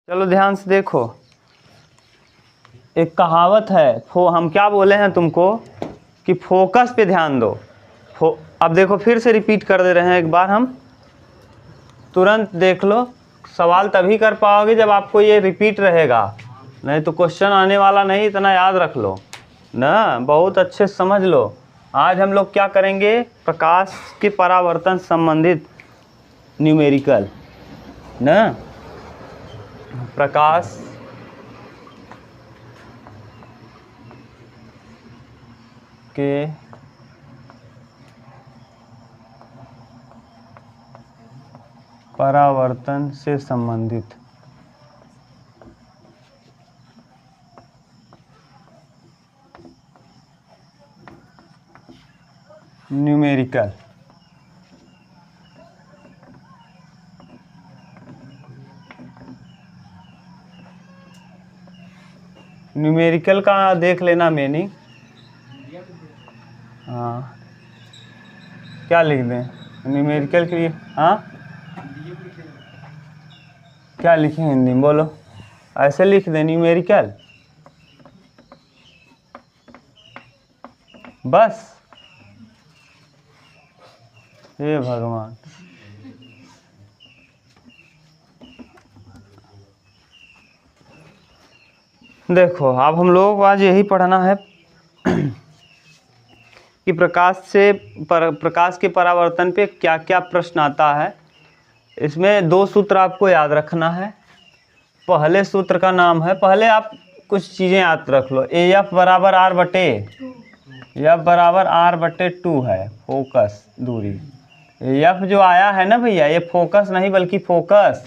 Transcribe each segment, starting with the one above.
चलो ध्यान से देखो, एक कहावत है, हम क्या बोले हैं तुमको कि फोकस पे ध्यान दो। अब देखो फिर से रिपीट कर दे रहे हैं एक बार हम, तुरंत देख लो। सवाल तभी कर पाओगे जब आपको ये रिपीट रहेगा, नहीं तो क्वेश्चन आने वाला नहीं, इतना याद रख लो ना, बहुत अच्छे से समझ लो। आज हम लोग क्या करेंगे, प्रकाश के परावर्तन संबंधित न्यूमेरिकल ना, प्रकाश के परावर्तन से संबंधित न्यूमेरिकल। न्यूमेरिकल का देख लेना मीनिंग। हाँ, क्या लिख दें न्यूमेरिकल के लिए? हाँ, क्या लिखें हिंदी में, बोलो। ऐसे लिख दें न्यूमेरिकल, बस। हे भगवान, देखो अब हम लोग आज यही पढ़ना है कि प्रकाश के परावर्तन पे क्या क्या प्रश्न आता है। इसमें दो सूत्र आपको याद रखना है। पहले सूत्र का नाम है, पहले आप कुछ चीज़ें याद रख लो। एफ बराबर आर बटे 2 है फोकस दूरी। एफ जो आया है ना भैया, ये फोकस नहीं बल्कि फोकस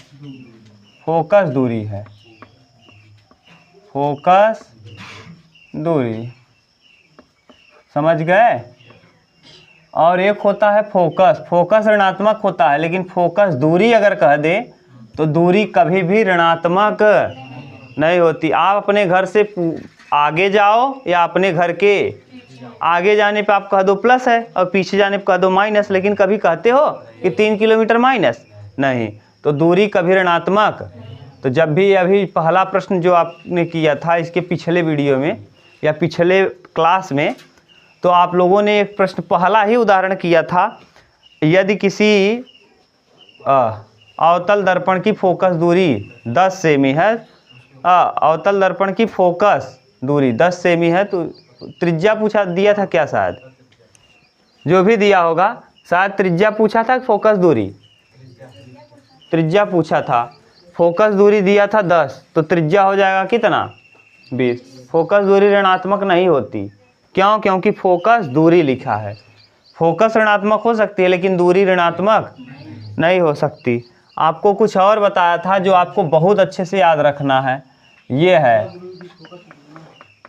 दूरी है, फोकस दूरी, समझ गए। और एक होता है फोकस ऋणात्मक होता है, लेकिन फोकस दूरी अगर कह दे तो दूरी कभी भी ऋणात्मक नहीं होती। आप अपने घर से आगे जाओ या अपने घर के आगे जाने पे आप कह दो प्लस है और पीछे जाने पे कह दो माइनस, लेकिन कभी कहते हो कि 3 किलोमीटर माइनस नहीं, तो दूरी कभी ऋणात्मक। तो जब भी अभी पहला प्रश्न जो आपने किया था इसके पिछले वीडियो में या पिछले क्लास में, तो आप लोगों ने एक प्रश्न पहला ही उदाहरण किया था, यदि किसी अवतल दर्पण की फोकस दूरी 10 सेमी है, अवतल दर्पण की फोकस दूरी 10 सेमी है, तो त्रिज्या पूछा दिया था क्या, शायद जो भी दिया होगा, शायद त्रिज्या पूछा था, फोकस दूरी त्रिज्या पूछा था, फोकस दूरी दिया था 10, तो त्रिज्या हो जाएगा कितना 20। फोकस दूरी ऋणात्मक नहीं होती, क्यों? क्योंकि फोकस दूरी लिखा है। फोकस ऋणात्मक हो सकती है लेकिन दूरी ऋणात्मक नहीं हो सकती। आपको कुछ और बताया था जो आपको बहुत अच्छे से याद रखना है, ये है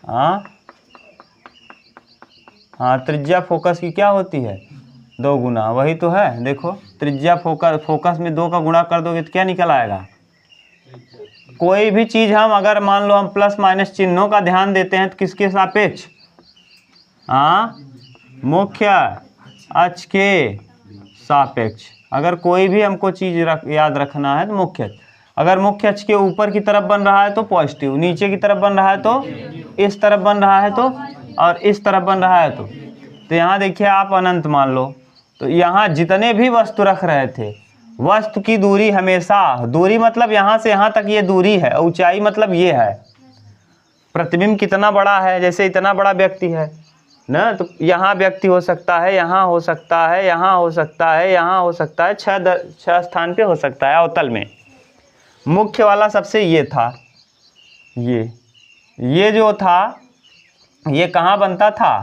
हाँ त्रिज्या फोकस की क्या होती है, 2 गुना, वही तो है। देखो त्रिज्या फोकस में 2 का गुणा कर दोगे तो क्या निकल आएगा। कोई भी चीज़ हम अगर मान लो हम प्लस माइनस चिन्हों का ध्यान देते हैं तो किसके सापेक्ष, मुख्य अक्ष के सापेक्ष। अगर कोई भी हमको चीज़ याद रखना है तो मुख्य, अगर मुख्य अक्ष के ऊपर की तरफ बन रहा है तो पॉजिटिव, नीचे की तरफ बन रहा है तो, इस तरफ बन रहा है तो, और इस तरफ बन रहा है तो यहाँ देखिए आप अनंत मान लो, तो यहाँ जितने भी वस्तु रख रहे थे, वस्तु की दूरी हमेशा, दूरी मतलब यहाँ से यहाँ तक ये दूरी है, ऊंचाई मतलब ये है। प्रतिबिंब कितना बड़ा है, जैसे इतना बड़ा व्यक्ति है ना, तो यहाँ व्यक्ति हो सकता है, यहाँ हो सकता है, यहाँ हो सकता है, यहाँ हो सकता है, 6 स्थान पे हो सकता है अवतल में। मुख्य वाला सबसे ये था, ये जो था ये कहाँ बनता था,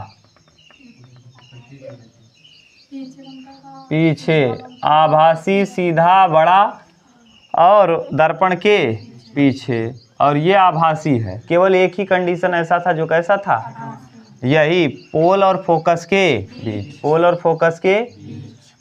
पीछे, आभासी सीधा बड़ा और दर्पण के पीछे, और ये आभासी है। केवल एक ही कंडीशन ऐसा था, जो कैसा था, यही पोल और फोकस के बीच, पोल और फोकस के।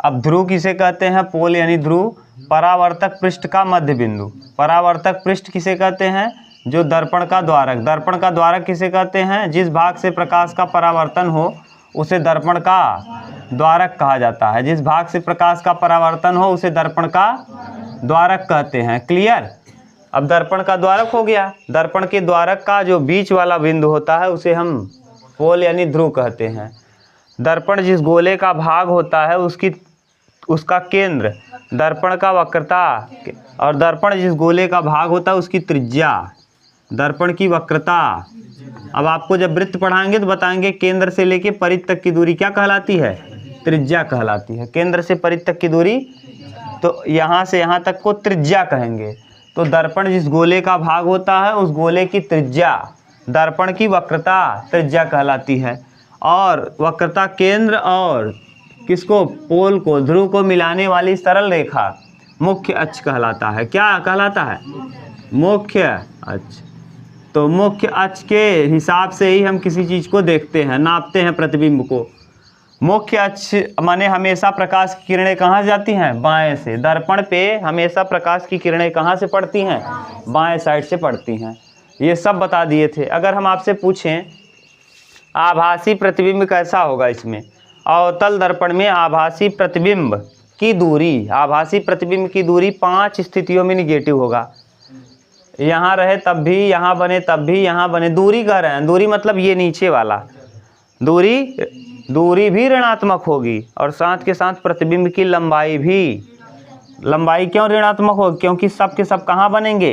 अब ध्रुव किसे कहते हैं, पोल यानी ध्रुव, परावर्तक पृष्ठ का मध्य बिंदु। परावर्तक पृष्ठ किसे कहते हैं, जो दर्पण का द्वारक, दर्पण का द्वारक किसे कहते हैं, जिस भाग से प्रकाश का परावर्तन हो उसे दर्पण का द्वारक कहा जाता है। जिस भाग से प्रकाश का परावर्तन हो उसे दर्पण का द्वारक कहते हैं। क्लियर। अब दर्पण का द्वारक हो गया। दर्पण के द्वारक का जो बीच वाला बिंदु होता है उसे हम पोल यानी ध्रुव कहते हैं। दर्पण जिस गोले का भाग होता है उसका केंद्र, दर्पण का वक्रता, और दर्पण जिस गोले का भाग होता है उसकी त्रिज्या, दर्पण की वक्रता। अब आपको जब वृत्त पढ़ाएंगे तो बताएंगे केंद्र से लेके परिध तक की दूरी क्या कहलाती है? त्रिज्या कहलाती है। केंद्र से परिध तक की दूरी, तो यहाँ से यहाँ तक को त्रिज्या कहेंगे। तो दर्पण जिस गोले का भाग होता है उस गोले की त्रिज्या, दर्पण की वक्रता त्रिज्या कहलाती है। और वक्रता केंद्र और किसको? पोल को, ध्रुव को मिलाने वाली सरल रेखा मुख्य अक्ष कहलाता है। क्या कहलाता है? मुख्य अक्ष। तो मुख्य अक्ष के हिसाब से ही हम किसी चीज़ को देखते हैं, नापते हैं प्रतिबिंब को। मुख्य अक्ष माने हमेशा प्रकाश की किरणें कहाँ जाती हैं? बाएं से। दर्पण पे हमेशा प्रकाश की किरणें कहाँ से पड़ती हैं? बाएं साइड से पड़ती हैं। ये सब बता दिए थे। अगर हम आपसे पूछें आभासी प्रतिबिंब कैसा होगा इसमें, अवतल दर्पण में आभासी प्रतिबिंब की दूरी, आभासी प्रतिबिंब की दूरी 5 स्थितियों में निगेटिव होगा। यहाँ रहे तब भी, यहाँ बने तब भी, यहाँ बने। दूरी कह रहे हैं, दूरी मतलब ये नीचे वाला, दूरी भी ऋणात्मक होगी। और साथ के साथ प्रतिबिंब की लंबाई भी, लंबाई क्यों ऋणात्मक होगी? क्योंकि सब के सब कहाँ बनेंगे?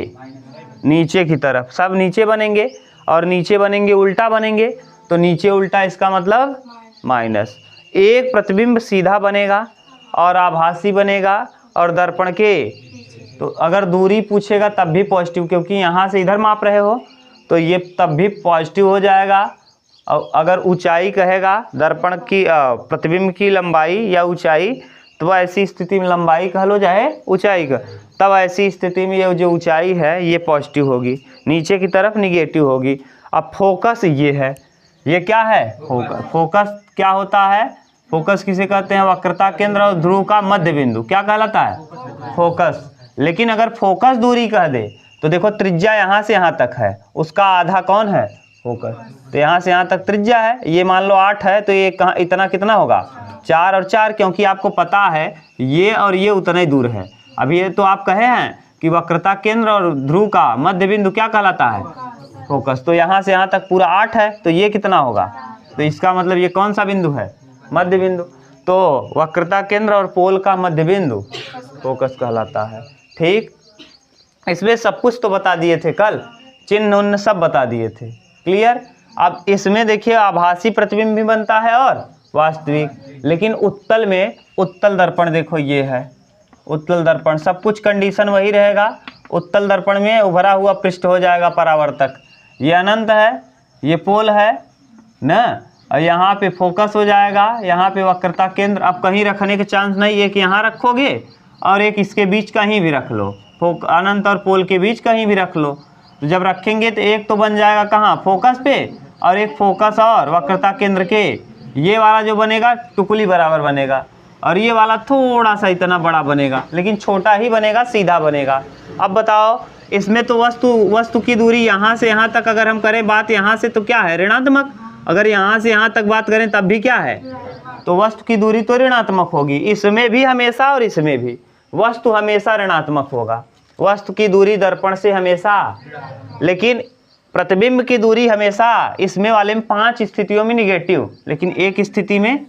नीचे की तरफ, सब नीचे बनेंगे। और नीचे बनेंगे उल्टा बनेंगे, तो नीचे उल्टा इसका मतलब माइनस। एक प्रतिबिंब सीधा बनेगा और आभासी बनेगा और दर्पण के, तो अगर दूरी पूछेगा तब भी पॉजिटिव, क्योंकि यहाँ से इधर माप रहे हो तो ये तब भी पॉजिटिव हो जाएगा। और अगर ऊंचाई कहेगा दर्पण की प्रतिबिंब की लंबाई या ऊंचाई, तो ऐसी स्थिति में लंबाई कह लो चाहे ऊंचाई का, तब ऐसी स्थिति में ये जो ऊंचाई है ये पॉजिटिव होगी, नीचे की तरफ निगेटिव होगी। अब फोकस ये है, ये क्या है? फोकस। फोकस क्या होता है? फोकस किसे कहते हैं? वक्रता केंद्र और ध्रुव का मध्य बिंदु क्या कहलाता है? फोकस। लेकिन अगर फोकस दूरी कह दे तो देखो त्रिज्या यहाँ से यहाँ तक है, उसका आधा कौन है? फोकस। तो यहाँ से यहाँ तक त्रिज्या है, ये मान लो 8 है, तो ये कहाँ इतना कितना होगा? 4 और 4, क्योंकि आपको पता है ये और ये उतना ही दूर है। अब ये तो आप कहे हैं कि वक्रता केंद्र और ध्रुव का मध्य बिंदु क्या कहलाता है? फोकस। तो यहाँ से यहाँ तक पूरा 8 है, तो ये कितना होगा? तो इसका मतलब ये कौन सा बिंदु है? मध्य बिंदु। तो वक्रता केंद्र और पोल का मध्य बिंदु फोकस कहलाता है। ठीक, इसमें सब कुछ तो बता दिए थे कल, चिन्ह उन्न सब बता दिए थे। क्लियर? अब इसमें देखिए आभासी प्रतिबिंब भी बनता है और वास्तविक। लेकिन उत्तल में, उत्तल दर्पण देखो ये है उत्तल दर्पण, सब कुछ कंडीशन वही रहेगा। उत्तल दर्पण में उभरा हुआ पृष्ठ हो जाएगा परावर्तक, ये अनंत है, ये पोल है ना, और यहाँ पे फोकस हो जाएगा, यहाँ पे वक्रता केंद्र। अब कहीं रखने के चांस नहीं है कि यहाँ रखोगे और एक इसके बीच कहीं भी रख लो, अनंत और पोल के बीच कहीं भी रख लो। तो जब रखेंगे तो एक तो बन जाएगा कहाँ? फोकस पे, और एक फोकस और वक्रता केंद्र के, ये वाला जो बनेगा टुकली बराबर बनेगा, और ये वाला थोड़ा सा इतना बड़ा बनेगा, लेकिन छोटा ही बनेगा, सीधा बनेगा। अब बताओ इसमें तो वस्तु की दूरी यहाँ से यहाँ तक अगर हम करें बात, यहाँ से तो क्या है? ऋणात्मक। अगर यहाँ से यहाँ तक बात करें तब भी क्या है? तो वस्तु की दूरी तो ऋणात्मक होगी, इसमें भी हमेशा और इसमें भी। वस्तु हमेशा ऋणात्मक होगा, वस्तु की दूरी दर्पण से हमेशा, लेकिन प्रतिबिंब की दूरी हमेशा इसमें वाले में 5 स्थितियों में निगेटिव, लेकिन एक स्थिति में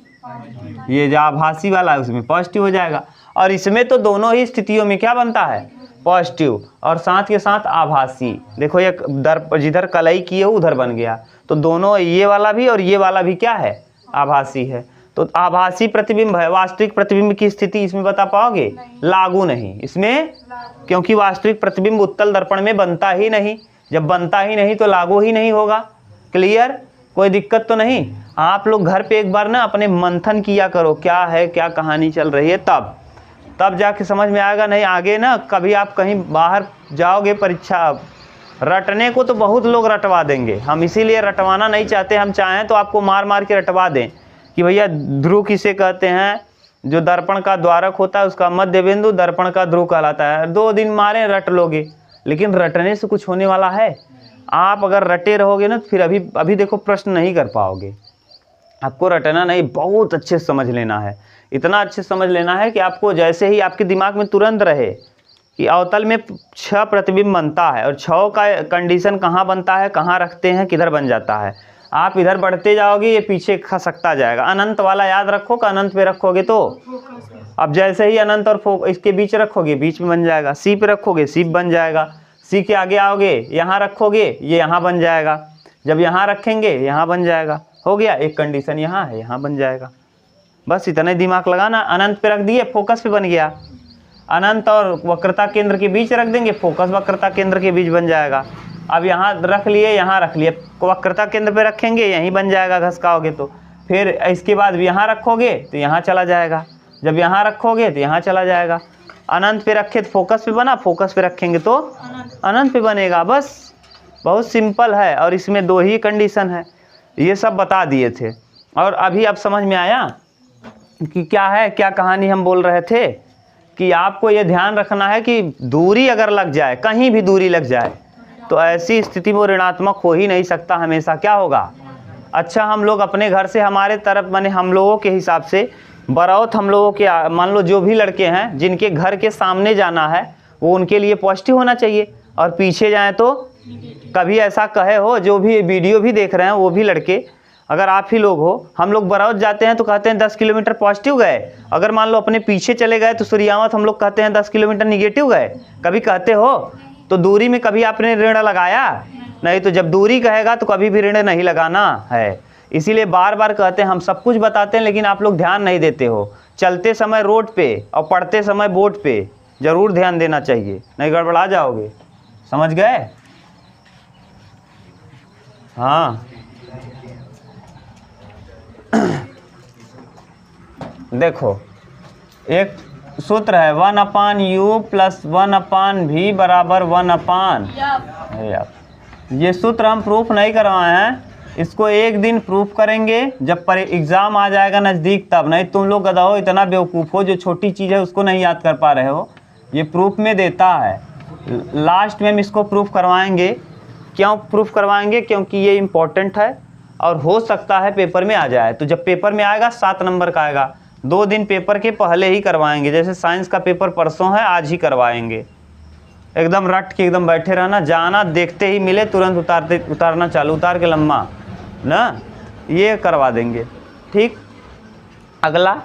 ये जो आभासी वाला है उसमें पॉजिटिव हो जाएगा। और इसमें तो दोनों ही स्थितियों में क्या बनता है? पॉजिटिव, और साथ के साथ आभासी। देखो ये जिधर कलई किए उधर बन गया, तो दोनों ये वाला भी और ये वाला भी क्या है? आभासी है। तो आभासी प्रतिबिंब है। वास्तविक प्रतिबिंब की स्थिति इसमें बता पाओगे? लागू नहीं इसमें, क्योंकि वास्तविक प्रतिबिंब उत्तल दर्पण में बनता ही नहीं। जब बनता ही नहीं तो लागू ही नहीं होगा। क्लियर? कोई दिक्कत तो नहीं। आप लोग घर पे एक बार ना अपने मंथन किया करो, क्या है, क्या कहानी चल रही है, तब जाके समझ में आएगा। नहीं आगे ना कभी आप कहीं बाहर जाओगे परीक्षा, रटने को तो बहुत लोग रटवा देंगे, हम इसीलिए रटवाना नहीं चाहते। हम चाहें तो आपको मार मार के रटवा दें कि भैया ध्रुव किसे कहते हैं? जो दर्पण का द्वारक होता है उसका मध्य बिंदु दर्पण का ध्रुव कहलाता है। 2 दिन मारे रट लोगे, लेकिन रटने से कुछ होने वाला है? आप अगर रटे रहोगे ना तो फिर अभी देखो प्रश्न नहीं कर पाओगे। आपको रटना नहीं, बहुत अच्छे से समझ लेना है। इतना अच्छे समझ लेना है कि आपको जैसे ही आपके दिमाग में तुरंत रहे कि अवतल में 6 प्रतिबिंब बनता है, और 6 का कंडीशन कहाँ बनता है, कहाँ रखते हैं, किधर बन जाता है। आप इधर बढ़ते जाओगे ये पीछे खसकता जाएगा। अनंत वाला याद रखो कि अनंत पे रखोगे तो, अब जैसे ही अनंत और इसके बीच रखोगे बीच में बन जाएगा, सी पे रखोगे सी बन जाएगा, सी के आगे आओगे यहाँ रखोगे ये यहाँ बन जाएगा, जब यहाँ रखेंगे यहाँ बन जाएगा। हो गया, एक कंडीशन यहाँ है यहाँ बन जाएगा। बस इतना ही दिमाग लगाना। अनंत पे रख दिए फोकस पे बन गया, अनंत और वक्रता केंद्र के बीच रख देंगे फोकस वक्रता केंद्र के बीच बन जाएगा। अब यहाँ रख लिए यहाँ रख लिए, वक्रता केंद्र पे रखेंगे यहीं बन जाएगा घसकाओगे तो। फिर इसके बाद यहाँ रखोगे तो यहाँ चला जाएगा, जब यहाँ रखोगे तो यहाँ चला जाएगा। अनंत पे रखे तो फोकस पे बना, फोकस पे रखेंगे तो अनंत पे बनेगा। बस बहुत सिंपल है, और इसमें 2 ही कंडीशन है, ये सब बता दिए थे। और अभी अब समझ में आया कि क्या है, क्या कहानी हम बोल रहे थे, कि आपको ये ध्यान रखना है कि दूरी अगर लग जाए, कहीं भी दूरी लग जाए, तो ऐसी स्थिति में ऋणात्मक हो ही नहीं सकता, हमेशा क्या होगा। अच्छा, हम लोग अपने घर से हमारे तरफ, माने हम लोगों के हिसाब से बरौत, हम लोगों के मान लो जो भी लड़के हैं जिनके घर के सामने जाना है वो उनके लिए पॉजिटिव होना चाहिए, और पीछे जाएँ तो कभी ऐसा कहे हो, जो भी वीडियो भी देख रहे हैं वो भी लड़के, अगर आप ही लोग हो, हम लोग बरौत जाते हैं तो कहते हैं 10 किलोमीटर पॉजिटिव गए, अगर मान लो अपने पीछे चले गए तो सूर्यावत हम लोग कहते हैं 10 किलोमीटर निगेटिव गए। कभी कहते हो? तो दूरी में कभी आपने ऋण लगाया नहीं, तो जब दूरी कहेगा तो कभी भी ऋण नहीं लगाना है। इसीलिए बार बार कहते हैं, हम सब कुछ बताते हैं लेकिन आप लोग ध्यान नहीं देते हो। चलते समय रोड पे और पढ़ते समय बोर्ड पे जरूर ध्यान देना चाहिए, नहीं गड़बड़ा जाओगे। समझ गए? हाँ देखो, एक सूत्र है 1/u + 1/v बराबर 1/। ये सूत्र हम प्रूफ नहीं करवाए हैं, इसको एक दिन प्रूफ करेंगे जब एग्ज़ाम आ जाएगा नज़दीक तब। नहीं तुम लोग गधा हो, इतना बेवकूफ़ हो जो छोटी चीज़ है उसको नहीं याद कर पा रहे हो। ये प्रूफ में देता है, लास्ट में हम इसको प्रूफ करवाएंगे। क्यों प्रूफ करवाएंगे? क्योंकि ये इम्पोर्टेंट है और हो सकता है पेपर में आ जाए। तो जब पेपर में आएगा 7 नंबर का आएगा, 2 दिन पेपर के पहले ही करवाएंगे। जैसे साइंस का पेपर परसों है, आज ही करवाएंगे। एकदम रट के एकदम बैठे रहना, जाना, देखते ही मिले तुरंत उतारना चालू, उतार के लम्बा ना, ये करवा देंगे। ठीक, अगला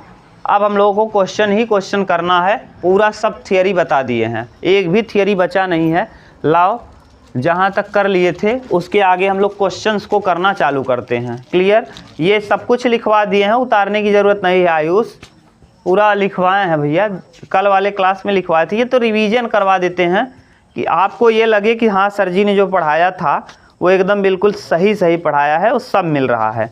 अब हम लोगों को क्वेश्चन करना है। पूरा सब थियरी बता दिए हैं, एक भी थियरी बचा नहीं है। लाओ, जहाँ तक कर लिए थे उसके आगे हम लोग क्वेश्चंस को करना चालू करते हैं। क्लियर? ये सब कुछ लिखवा दिए हैं, उतारने की ज़रूरत नहीं है। आयुष पूरा लिखवाए हैं भैया, कल वाले क्लास में लिखवाए थे। ये तो रिवीजन करवा देते हैं कि आपको ये लगे कि हाँ सर जी ने जो पढ़ाया था वो एकदम बिल्कुल सही पढ़ाया है, वो सब मिल रहा है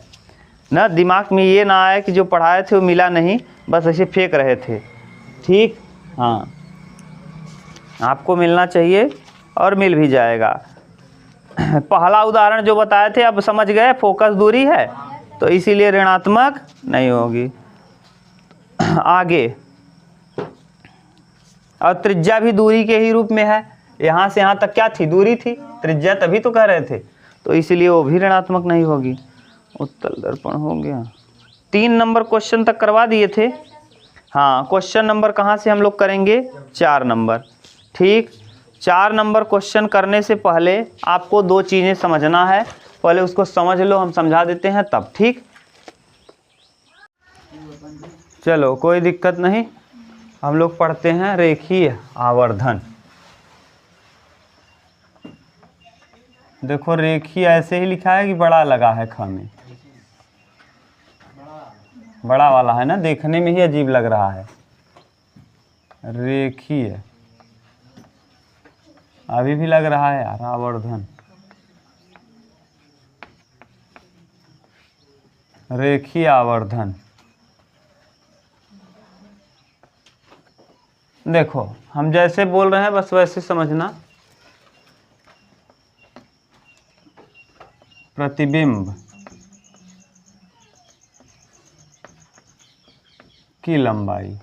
ना। दिमाग में ये ना आए कि जो पढ़ाए थे वो मिला नहीं, बस ऐसे फेंक रहे थे। ठीक, हाँ, आपको मिलना चाहिए और मिल भी जाएगा। पहला उदाहरण जो बताए थे अब समझ गए, फोकस दूरी है तो इसीलिए ऋणात्मक नहीं होगी। आगे, और त्रिज्या भी दूरी के ही रूप में है। यहाँ से यहाँ तक क्या थी? दूरी थी, त्रिज्या तभी तो कह रहे थे, तो इसीलिए वो भी ऋणात्मक नहीं होगी। उत्तल दर्पण हो गया। 3 नंबर क्वेश्चन तक करवा दिए थे। हाँ, क्वेश्चन नंबर कहाँ से हम लोग करेंगे? 4 नंबर। ठीक, 4 नंबर क्वेश्चन करने से पहले आपको 2 चीज़ें समझना है, पहले उसको समझ लो, हम समझा देते हैं तब। ठीक, चलो कोई दिक्कत नहीं। हम लोग पढ़ते हैं रेखीय आवर्धन। देखो, रेखीय ऐसे ही लिखा है कि बड़ा लगा है ख में, बड़ा वाला है ना, देखने में ही अजीब लग रहा है। रेखीय अभी भी लग रहा है यार, आवर्धन, रेखीय आवर्धन। देखो, हम जैसे बोल रहे हैं बस वैसे समझना। प्रतिबिंब की लंबाई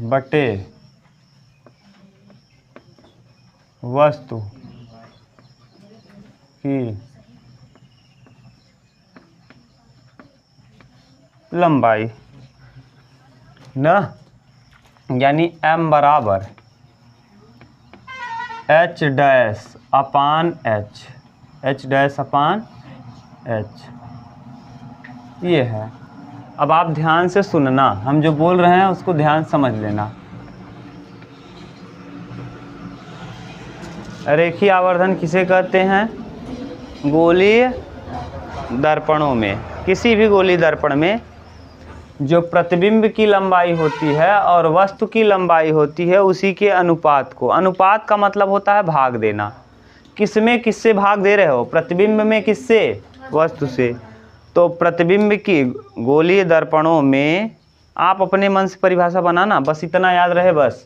बटे वस्तु की लंबाई ना, यानी m बराबर h डैश अपान h डैश अपान h, ये है। अब आप ध्यान से सुनना, हम जो बोल रहे हैं उसको ध्यान समझ लेना। रेखीय आवर्धन किसे कहते हैं? गोलीय दर्पणों में, किसी भी गोलीय दर्पण में जो प्रतिबिंब की लंबाई होती है और वस्तु की लंबाई होती है, उसी के अनुपात को, अनुपात का मतलब होता है भाग देना। किसमें किससे भाग दे रहे हो? प्रतिबिंब में किससे? वस्तु से। तो प्रतिबिंब की गोलीय दर्पणों में, आप अपने मन से परिभाषा बनाना, बस इतना याद रहे बस।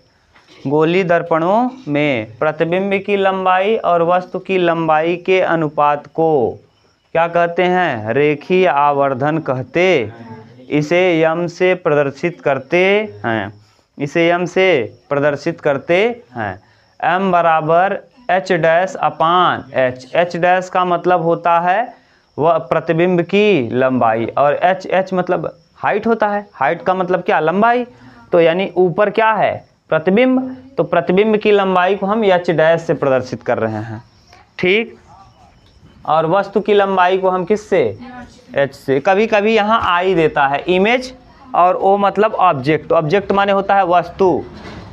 गोलीय दर्पणों में प्रतिबिंब की लंबाई और वस्तु की लंबाई के अनुपात को क्या कहते हैं? रेखीय आवर्धन कहते। इसे यम से प्रदर्शित करते हैं, इसे यम से प्रदर्शित करते हैं। m बराबर h डैश अपान h, h डैश का मतलब होता है वह प्रतिबिंब की लंबाई, और h मतलब हाइट होता है। हाइट का मतलब क्या? लंबाई। तो यानी ऊपर क्या है? प्रतिबिंब। तो प्रतिबिंब की लंबाई को हम h डैश से प्रदर्शित कर रहे हैं, ठीक। और वस्तु की लंबाई को हम किससे? h से। कभी कभी यहाँ I देता है इमेज, और O मतलब ऑब्जेक्ट। ऑब्जेक्ट माने होता है वस्तु,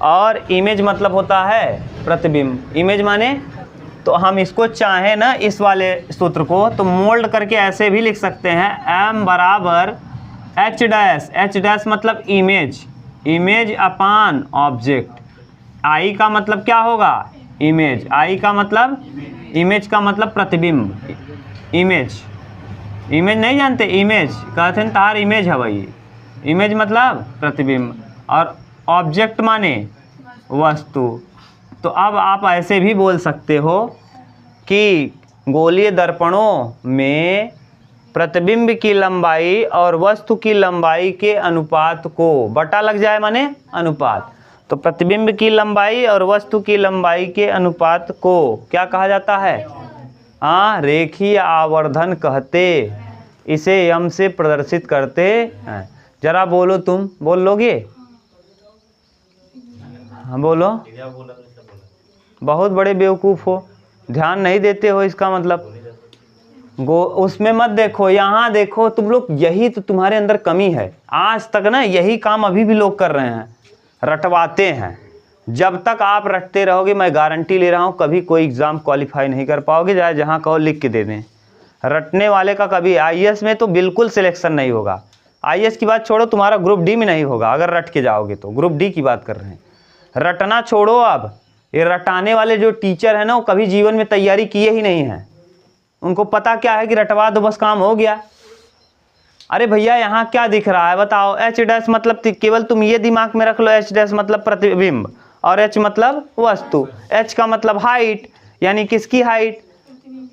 और इमेज मतलब होता है प्रतिबिंब। इमेज माने, तो हम इसको चाहें ना इस वाले सूत्र को तो मोल्ड करके ऐसे भी लिख सकते हैं, m बराबर h डैश, h डैश मतलब image, image upon object. I का मतलब क्या होगा? इमेज। I का मतलब, इमेज का मतलब प्रतिबिंब। इमेज, इमेज नहीं जानते? इमेज कहते हैं तार इमेज है वही। इमेज मतलब प्रतिबिंब, और ऑब्जेक्ट माने वस्तु। तो अब आप ऐसे भी बोल सकते हो कि गोलीय दर्पणों में प्रतिबिंब की लंबाई और वस्तु की लंबाई के अनुपात को, बटा लग जाए माने अनुपात, तो प्रतिबिंब की लंबाई और वस्तु की लंबाई के अनुपात को क्या कहा जाता है? हाँ, रेखीय आवर्धन कहते। इसे यम से प्रदर्शित करते हैं। जरा बोलो, तुम बोल लोगे? हाँ बोलो। बहुत बड़े बेवकूफ़ हो, ध्यान नहीं देते हो, इसका मतलब उसमें मत देखो, यहाँ देखो। तुम लोग, यही तो तुम्हारे अंदर कमी है। आज तक ना यही काम अभी भी लोग कर रहे हैं, रटवाते हैं। जब तक आप रटते रहोगे, मैं गारंटी ले रहा हूँ कभी कोई एग्ज़ाम क्वालिफाई नहीं कर पाओगे, चाहे जहाँ कहो लिख के दे दें। रटने वाले का कभी IAS में तो बिल्कुल सिलेक्शन नहीं होगा। IAS की बात छोड़ो, तुम्हारा ग्रुप डी में नहीं होगा अगर रट के जाओगे तो। ग्रुप डी की बात कर रहे हैं, रटना छोड़ो। अब ये रटाने वाले जो टीचर हैं ना, वो कभी जीवन में तैयारी किए ही नहीं हैं। उनको पता क्या है कि रटवा दो बस काम हो गया। अरे भैया यहाँ क्या दिख रहा है बताओ? h डैश मतलब, केवल तुम ये दिमाग में रख लो, h डैश मतलब प्रतिबिंब और h मतलब वस्तु। h का मतलब हाइट, यानी किसकी हाइट?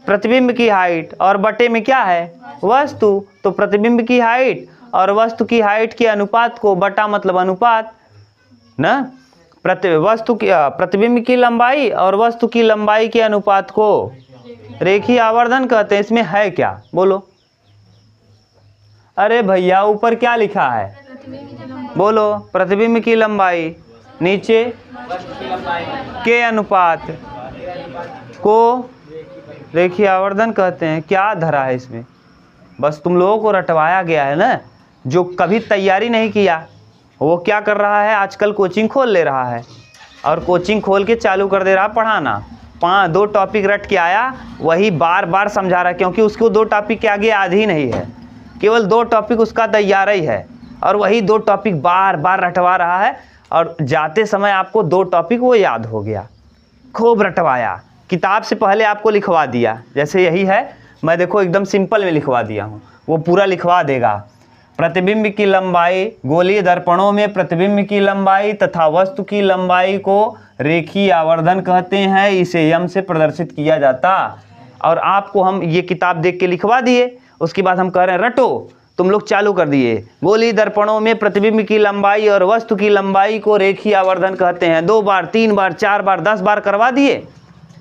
प्रतिबिंब की हाइट, और बटे में क्या है? वस्तु। तो प्रतिबिंब की हाइट और वस्तु की हाइट के अनुपात को, बटा मतलब अनुपात ना, प्रतिबिंब की लंबाई और वस्तु की लंबाई के अनुपात को रेखीय आवर्धन कहते हैं। इसमें है क्या? बोलो। अरे भैया ऊपर क्या लिखा है? बोलो। प्रतिबिंब की लंबाई, नीचे के अनुपात को रेखीय आवर्धन कहते हैं। क्या धरा है इसमें? बस तुम लोगों को रटवाया गया है ना। जो कभी तैयारी नहीं किया वो क्या कर रहा है? आजकल कोचिंग खोल ले रहा है, और कोचिंग खोल के चालू कर दे रहा पढ़ाना। 2 टॉपिक रट के आया, वही बार बार समझा रहा है, क्योंकि उसको 2 टॉपिक के आगे याद ही नहीं है। केवल 2 टॉपिक उसका तैयार ही है, और वही 2 टॉपिक बार बार रटवा रहा है, और जाते समय आपको 2 टॉपिक वो याद हो गया। खूब रटवाया, किताब से पहले आपको लिखवा दिया। जैसे यही है, मैं देखो एकदम सिंपल में लिखवा दिया हूँ, वो पूरा लिखवा देगा। प्रतिबिंब की लंबाई, गोलीय दर्पणों में प्रतिबिंब की लंबाई तथा वस्तु की लंबाई को रेखीय आवर्धन कहते हैं। इसे यम से प्रदर्शित किया जाता। और आपको हम ये किताब देख के लिखवा दिए, उसके बाद हम कह रहे हैं रटो। तुम लोग चालू कर दिए। गोलीय दर्पणों में प्रतिबिंब की लंबाई और वस्तु की लंबाई को रेखीय आवर्धन कहते हैं। 2 बार, 3 बार, 4 बार, 10 बार करवा दिए,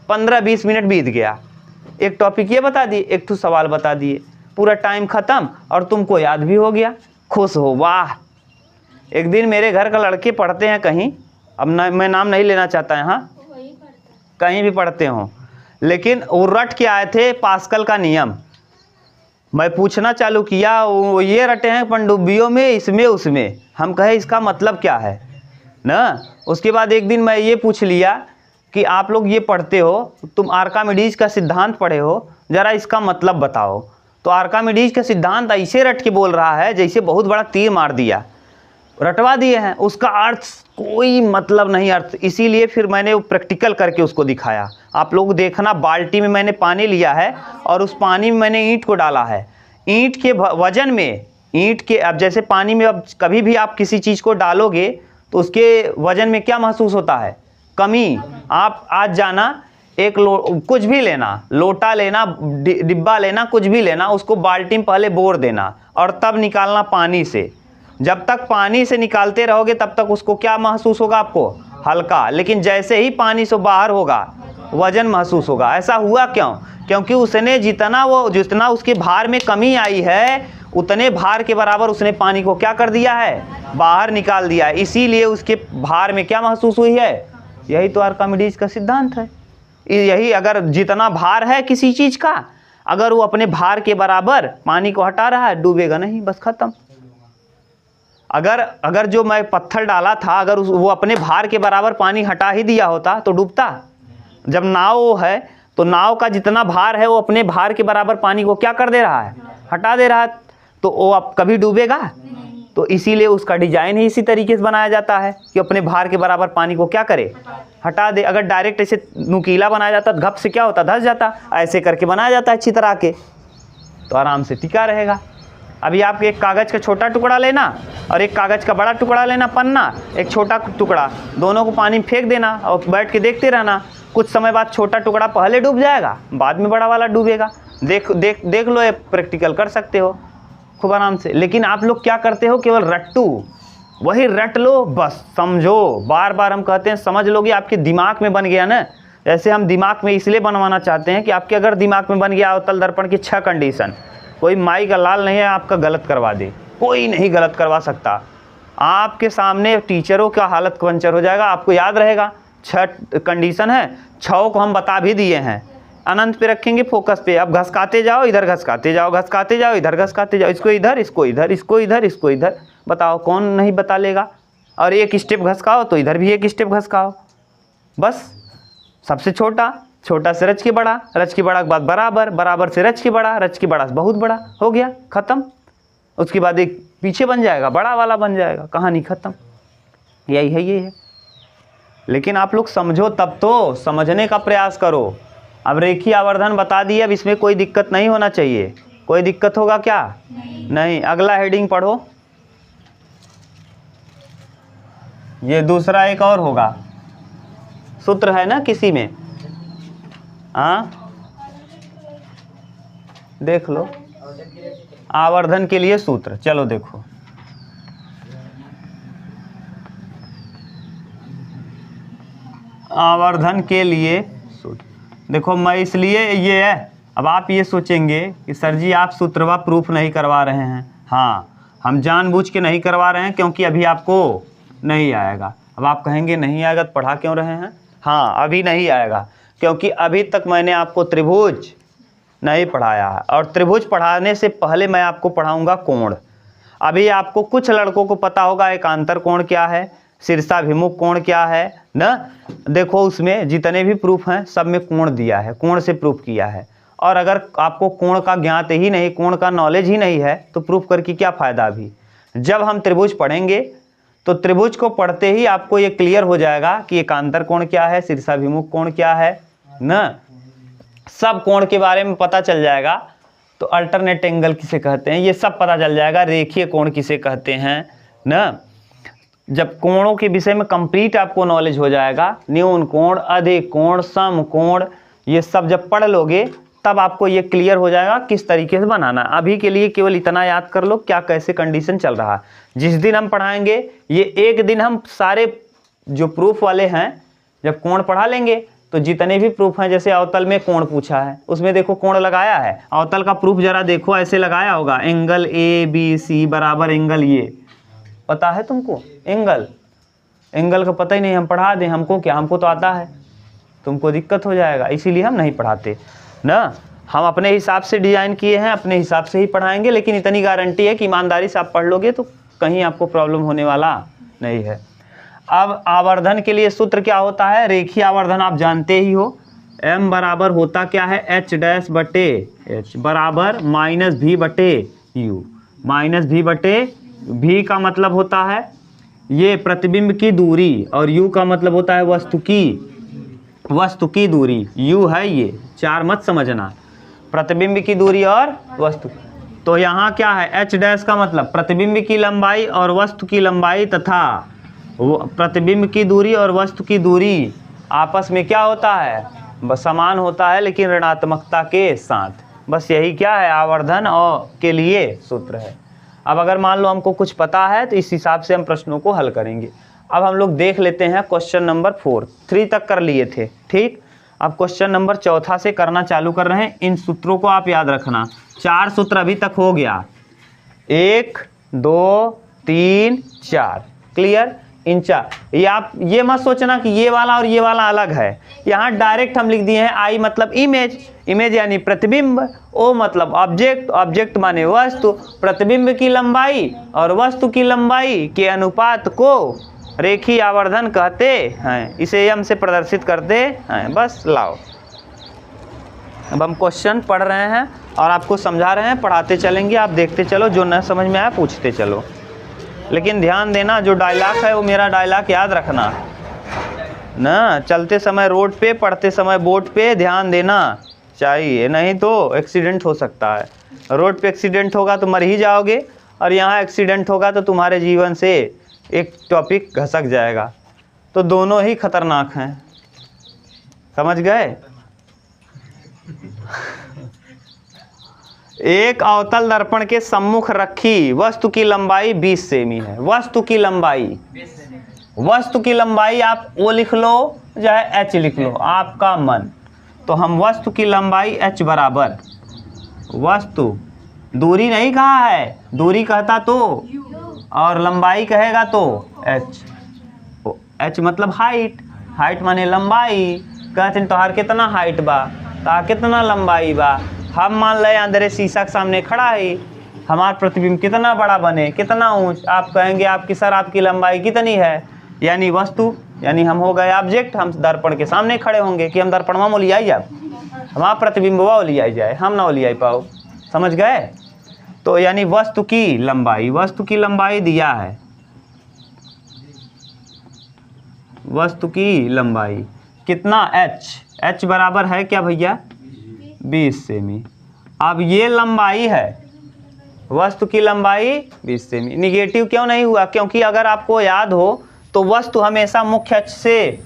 15-20 मिनट बीत गया। एक टॉपिक ये बता दिए, एक तो सवाल बता दिए, पूरा टाइम खत्म और तुमको याद भी हो गया। खुश हो, वाह। एक दिन मेरे घर का लड़के पढ़ते हैं कहीं, अब मैं नाम नहीं लेना चाहता यहाँ, कहीं भी पढ़ते हों, लेकिन वो रट के आए थे पास्कल का नियम। मैं पूछना चालू किया, वो ये रटे हैं पनडुब्बियों में, इसमें उसमें। हम कहे इसका मतलब क्या है ना। उसके बाद एक दिन मैं ये पूछ लिया कि आप लोग ये पढ़ते हो, तुम आर्कामिडीज का सिद्धांत पढ़े हो, ज़रा इसका मतलब बताओ। तो आर्कामिडीज का सिद्धांत ऐसे रट के बोल रहा है जैसे बहुत बड़ा तीर मार दिया, रटवा दिए हैं, उसका अर्थ कोई मतलब नहीं अर्थ। इसीलिए फिर मैंने वो प्रैक्टिकल करके उसको दिखाया। आप लोग देखना, बाल्टी में मैंने पानी लिया है और उस पानी में मैंने ईंट को डाला है। ईंट के वजन में, ईंट के, अब जैसे पानी में अब कभी भी आप किसी चीज़ को डालोगे तो उसके वजन में क्या महसूस होता है? कमी। आप आज जाना, एक कुछ भी लेना, लोटा लेना, डिब्बा लेना, कुछ भी लेना, उसको बाल्टी में पहले बोर देना और तब निकालना पानी से। जब तक पानी से निकालते रहोगे तब तक उसको क्या महसूस होगा आपको? हल्का। लेकिन जैसे ही पानी से बाहर होगा वजन महसूस होगा। ऐसा हुआ क्यों? क्योंकि उसने जितना उसके भार में कमी आई है, उतने भार के बराबर उसने पानी को क्या कर दिया है? बाहर निकाल दिया है। इसीलिए उसके भार में क्या महसूस हुई है? यही तो आर्कामिडीज का सिद्धांत है। यही, अगर जितना भार है किसी चीज़ का, अगर वो अपने भार के बराबर पानी को हटा रहा है, डूबेगा नहीं, बस खत्म। अगर जो मैं पत्थर डाला था, अगर वो अपने भार के बराबर पानी हटा ही दिया होता तो डूबता। जब नाव है तो नाव का जितना भार है वो अपने भार के बराबर पानी को क्या कर दे रहा है? हटा दे रहा है। तो वो अब कभी डूबेगा? तो इसीलिए उसका डिजाइन ही इसी तरीके से बनाया जाता है कि अपने भार के बराबर पानी को क्या करे? हटा दे। अगर डायरेक्ट ऐसे नुकीला बनाया जाता तो घप से क्या होता? धंस जाता। ऐसे करके बनाया जाता है अच्छी तरह के, तो आराम से टिका रहेगा। अभी आप एक कागज़ का छोटा टुकड़ा लेना और एक कागज़ का बड़ा टुकड़ा लेना, पन्ना, एक छोटा टुकड़ा, दोनों को पानी में फेंक देना और बैठ के देखते रहना। कुछ समय बाद छोटा टुकड़ा पहले डूब जाएगा, बाद में बड़ा वाला डूबेगा। देख लो, ये प्रैक्टिकल कर सकते हो खूब आराम से। लेकिन आप लोग क्या करते हो? केवल रट्टू, वही रट लो, बस समझो। बार बार हम कहते हैं समझ लोगे, आपके दिमाग में बन गया ना। जैसे हम दिमाग में इसलिए बनवाना चाहते हैं कि आपके अगर दिमाग में बन गया अवतल दर्पण की 6 कंडीशन, कोई माई का लाल नहीं है आपका गलत करवा दे, कोई नहीं गलत करवा सकता। आपके सामने टीचरों का हालत पंचर हो जाएगा। आपको याद रहेगा 6 कंडीशन है, 6 को हम बता भी दिए हैं। अनंत पे रखेंगे, फोकस पे। अब घसकाते जाओ, इधर घसकाते जाओ, घसकाते जाओ, इधर घसकाते जाओ, इसको इधर, इसको इधर, इसको इधर, इसको इधर। बताओ कौन नहीं बता लेगा? और एक स्टेप घसकाओ तो इधर भी एक स्टेप घसकाओ। बस सबसे छोटा, छोटा से रच के बड़ा, रच के बड़ा के बाद बराबर, बराबर से रच के बड़ा, रच के बड़ा से बहुत बड़ा, हो गया, खत्म। उसके बाद एक पीछे बन जाएगा, बड़ा वाला बन जाएगा, कहानी खत्म। यही है, ये है। लेकिन आप लोग समझो तब तो, समझने का प्रयास करो। अब रेखीय आवर्धन बता दिए, अब इसमें कोई दिक्कत नहीं होना चाहिए। कोई दिक्कत होगा क्या? नहीं। अगला हेडिंग पढ़ो। ये दूसरा एक और होगा, सूत्र है ना किसी में? हाँ, देख लो, आवर्धन के लिए सूत्र। चलो देखो, आवर्धन के लिए सूत्र देखो। मैं इसलिए ये है, अब आप ये सोचेंगे कि सर जी आप सूत्रवा प्रूफ नहीं करवा रहे हैं। हाँ, हम जानबूझ के नहीं करवा रहे हैं क्योंकि अभी आपको नहीं आएगा। अब आप कहेंगे नहीं आएगा तो पढ़ा क्यों रहे हैं? हाँ, अभी नहीं आएगा क्योंकि अभी तक मैंने आपको त्रिभुज नहीं पढ़ाया है, और त्रिभुज पढ़ाने से पहले मैं आपको पढ़ाऊंगा कोण। अभी आपको कुछ लड़कों को पता होगा एकांतर कोण क्या है, शीर्षाभिमुख कोण क्या है ना। देखो उसमें जितने भी प्रूफ हैं सब में कोण दिया है, कोण से प्रूफ किया है। और अगर आपको कोण का ज्ञात ही नहीं, कोण का नॉलेज ही नहीं है तो प्रूफ करके क्या फ़ायदा। अभी जब हम त्रिभुज पढ़ेंगे तो त्रिभुज को पढ़ते ही आपको ये क्लियर हो जाएगा कि एकांतर कोण क्या है, शीर्षाभिमुख कोण क्या है ना, सब कोण के बारे में पता चल जाएगा। तो अल्टरनेट एंगल किसे कहते हैं ये सब पता चल जाएगा, रेखीय कोण किसे कहते हैं ना। जब कोणों के विषय में कंप्लीट आपको नॉलेज हो जाएगा, न्यून कोण, अधिक कोण, सम कोण, ये सब जब पढ़ लोगे तब आपको ये क्लियर हो जाएगा किस तरीके से बनाना। अभी के लिए केवल इतना याद कर लो क्या कैसे कंडीशन चल रहा है। जिस दिन हम पढ़ाएंगे ये एक दिन हम सारे जो प्रूफ वाले हैं जब कोण पढ़ा लेंगे, तो जितने भी प्रूफ हैं, जैसे अवतल में कोण पूछा है, उसमें देखो कोण लगाया है, अवतल का प्रूफ जरा देखो, ऐसे लगाया होगा, एंगल ABC बराबर एंगल ये, पता है तुमको एंगल का पता ही नहीं, हम पढ़ा दें, हमको क्या, हमको तो आता है, तुमको दिक्कत हो जाएगा, इसीलिए हम नहीं पढ़ाते ना। हम अपने हिसाब से डिजाइन किए हैं, अपने हिसाब से ही पढ़ाएंगे, लेकिन इतनी गारंटी है कि ईमानदारी से आप पढ़ लोगे तो कहीं आपको प्रॉब्लम होने वाला नहीं है। अब आवर्धन के लिए सूत्र क्या होता है, रेखीय आवर्धन आप जानते ही हो, m बराबर होता क्या है, h डैश बटे h बराबर माइनस v बटे u, माइनस v बटे v का मतलब होता है ये प्रतिबिंब की दूरी, और u का मतलब होता है वस्तु की दूरी, u है ये, चार मत समझना, प्रतिबिंब की दूरी और वस्तु। तो यहाँ क्या है, h डैश का मतलब प्रतिबिंब की लंबाई और वस्तु की लंबाई तथा प्रतिबिंब की दूरी और वस्तु की दूरी आपस में क्या होता है, बस समान होता है, लेकिन ऋणात्मकता के साथ। बस यही क्या है, आवर्धन और के लिए सूत्र है। अब अगर मान लो हमको कुछ पता है तो इस हिसाब से हम प्रश्नों को हल करेंगे। अब हम लोग देख लेते हैं क्वेश्चन नंबर 4, 3 तक कर लिए थे, ठीक। अब क्वेश्चन नंबर 4 से करना चालू कर रहे हैं। इन सूत्रों को आप याद रखना, 4 सूत्र अभी तक हो गया, 1 2 3 4, क्लियर। इन 4, ये आप ये मत सोचना कि ये वाला और ये वाला अलग है, यहाँ डायरेक्ट हम लिख दिए हैं। आई मतलब इमेज यानी प्रतिबिंब, ओ मतलब ऑब्जेक्ट, ऑब्जेक्ट माने वस्तु, प्रतिबिंब की लंबाई और वस्तु की लंबाई के अनुपात को रेखीय आवर्धन कहते हैं, इसे m से प्रदर्शित करते हैं। बस लाओ, अब हम क्वेश्चन पढ़ रहे हैं और आपको समझा रहे हैं, पढ़ाते चलेंगे, आप देखते चलो, जो न समझ में आया पूछते चलो। लेकिन ध्यान देना, जो डायलॉग है वो मेरा डायलॉग याद रखना ना, चलते समय रोड पे, पढ़ते समय बोर्ड पे ध्यान देना चाहिए, नहीं तो एक्सीडेंट हो सकता है। रोड पे एक्सीडेंट होगा तो मर ही जाओगे, और यहाँ एक्सीडेंट होगा तो तुम्हारे जीवन से एक टॉपिक घसक जाएगा, तो दोनों ही खतरनाक हैं, समझ गए। एक अवतल दर्पण के सम्मुख रखी वस्तु की लंबाई 20 सेमी है। वस्तु की लंबाई आप O लिख लो चाहे H लिख लो, आपका मन। तो हम वस्तु की लंबाई H बराबर, वस्तु दूरी नहीं कहा है, दूरी कहता तो, और लंबाई कहेगा तो H मतलब हाइट माने लंबाई। कहते हैं तोहार कितना हाइट बा, ता कितना लंबाई बा। हम मान ले अंदर शीशा के सामने खड़ा है, हमारा प्रतिबिंब कितना बड़ा बने, कितना ऊंच। आप कहेंगे आपकी सर आपकी लंबाई कितनी है, यानी वस्तु, यानी हम हो गए ऑब्जेक्ट। हम दर्पण के सामने खड़े होंगे कि हम दर्पण में ओलियाई जाए, हमारा प्रतिबिंब ओलियाई जाए, हम ना ओलियाई पाओ, समझ गए। तो यानी वस्तु की लंबाई दिया है, वस्तु की लंबाई कितना, h बराबर है क्या भैया, 20 सेमी। अब ये लंबाई है, वस्तु की लंबाई 20 सेमी। निगेटिव क्यों नहीं हुआ, क्योंकि अगर आपको याद हो तो वस्तु हमेशा मुख्य अक्ष से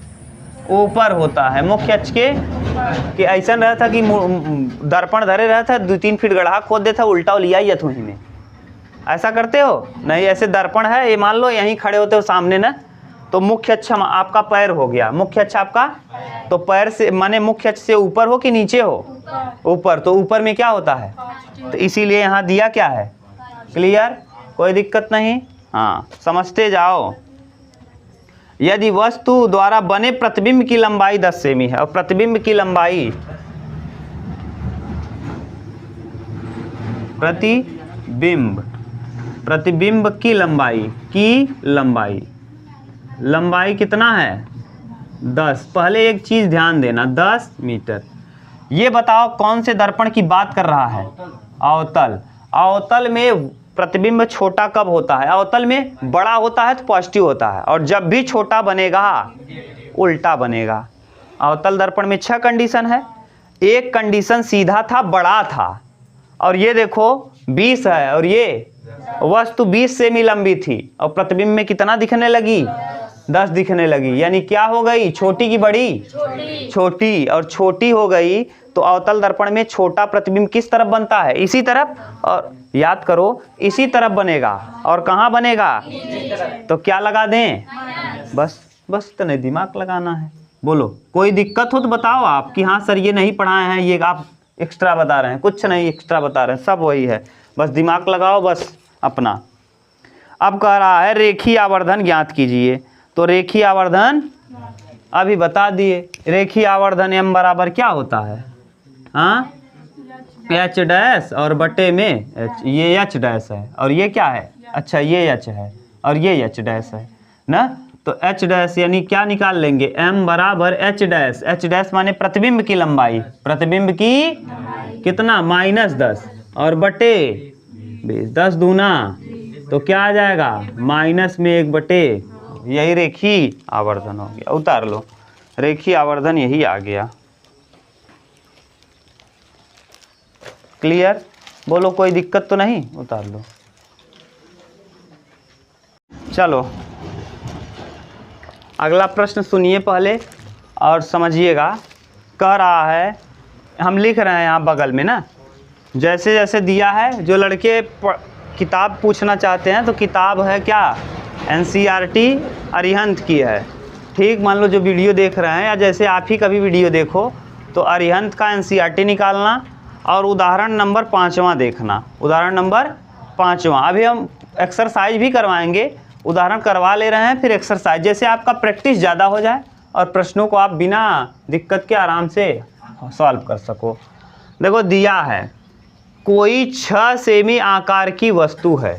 ऊपर होता है। मुख्य अक्ष के ऐसा रहा था कि दर्पण धरे रहा था, 2-3 फीट गड्ढा खोद देता, उल्टा लिया ही थोड़ी में। ऐसा करते हो नहीं, ऐसे दर्पण है, ये मान लो यहीं खड़े होते हो सामने ना, तो मुख्य अक्ष आपका पैर हो गया, मुख्य अक्ष आपका, तो पैर से माने मुख्य अक्ष से ऊपर हो कि नीचे हो, ऊपर। तो ऊपर में क्या होता है, तो इसीलिए यहाँ दिया क्या है, क्लियर, कोई दिक्कत नहीं। हाँ, समझते जाओ। यदि वस्तु द्वारा बने प्रतिबिंब की लंबाई 10 सेमी है, और प्रतिबिंब की लंबाई, प्रतिबिंब की लंबाई कितना है, 10। पहले एक चीज ध्यान देना, 10 मीटर। ये बताओ कौन से दर्पण की बात कर रहा है, अवतल में प्रतिबिंब छोटा कब होता है, अवतल में बड़ा होता है तो पॉजिटिव होता है, और जब भी छोटा बनेगा उल्टा बनेगा। अवतल दर्पण में 6 कंडीशन है, एक कंडीशन सीधा था, बड़ा था, और ये देखो 20 है, और ये वस्तु 20 सेमी लंबी थी, और प्रतिबिंब में कितना दिखने लगी, 10 दिखने लगी। यानी क्या हो गई, छोटी की बड़ी, छोटी, और छोटी हो गई तो अवतल दर्पण में छोटा प्रतिबिंब किस तरफ बनता है, इसी तरफ। और याद करो, इसी तरफ बनेगा, और कहाँ बनेगा, तो क्या लगा दें, बस तो नहीं, दिमाग लगाना है, बोलो, कोई दिक्कत हो तो बताओ आप कि हाँ सर ये नहीं पढ़ाए हैं, ये आप एक्स्ट्रा बता रहे हैं। कुछ नहीं एक्स्ट्रा बता रहे हैं, सब वही है, बस दिमाग लगाओ बस अपना। अब कह रहा है रेखीय आवर्धन ज्ञात कीजिए, तो रेखीय आवर्धन अभी बता दिए। रेखीय आवर्धन m बराबर क्या होता है? हाँ, एच डैश और बटे में h, ये एच डैश है और ये क्या है? अच्छा ये एच है और ये एच डैश है ना। तो एच डैश यानी क्या निकाल लेंगे? m बराबर एच डैश, एच डैश माने प्रतिबिंब की लंबाई, प्रतिबिंब की कितना? -10 और बटे 20, 10 दूना तो क्या आ जाएगा? -1/। यही रेखीय आवर्धन हो गया। उतार लो, रेखीय आवर्धन यही आ गया। क्लियर? बोलो कोई दिक्कत तो नहीं? उतार लो। चलो अगला प्रश्न सुनिए पहले और समझिएगा। कह रहा है, हम लिख रहे हैं यहाँ बगल में ना, जैसे जैसे दिया है, जो लड़के किताब पूछना चाहते हैं तो किताब है क्या? NCERT अरिहंत की है। ठीक, मान लो जो वीडियो देख रहे हैं या जैसे आप ही कभी वीडियो देखो तो अरिहंत का NCERT निकालना और उदाहरण नंबर 5वां देखना। उदाहरण नंबर 5वां, अभी हम एक्सरसाइज भी करवाएंगे, उदाहरण करवा ले रहे हैं फिर एक्सरसाइज, जैसे आपका प्रैक्टिस ज़्यादा हो जाए और प्रश्नों को आप बिना दिक्कत के आराम से सॉल्व कर सको। देखो दिया है कोई 6 सेमी आकार की वस्तु है,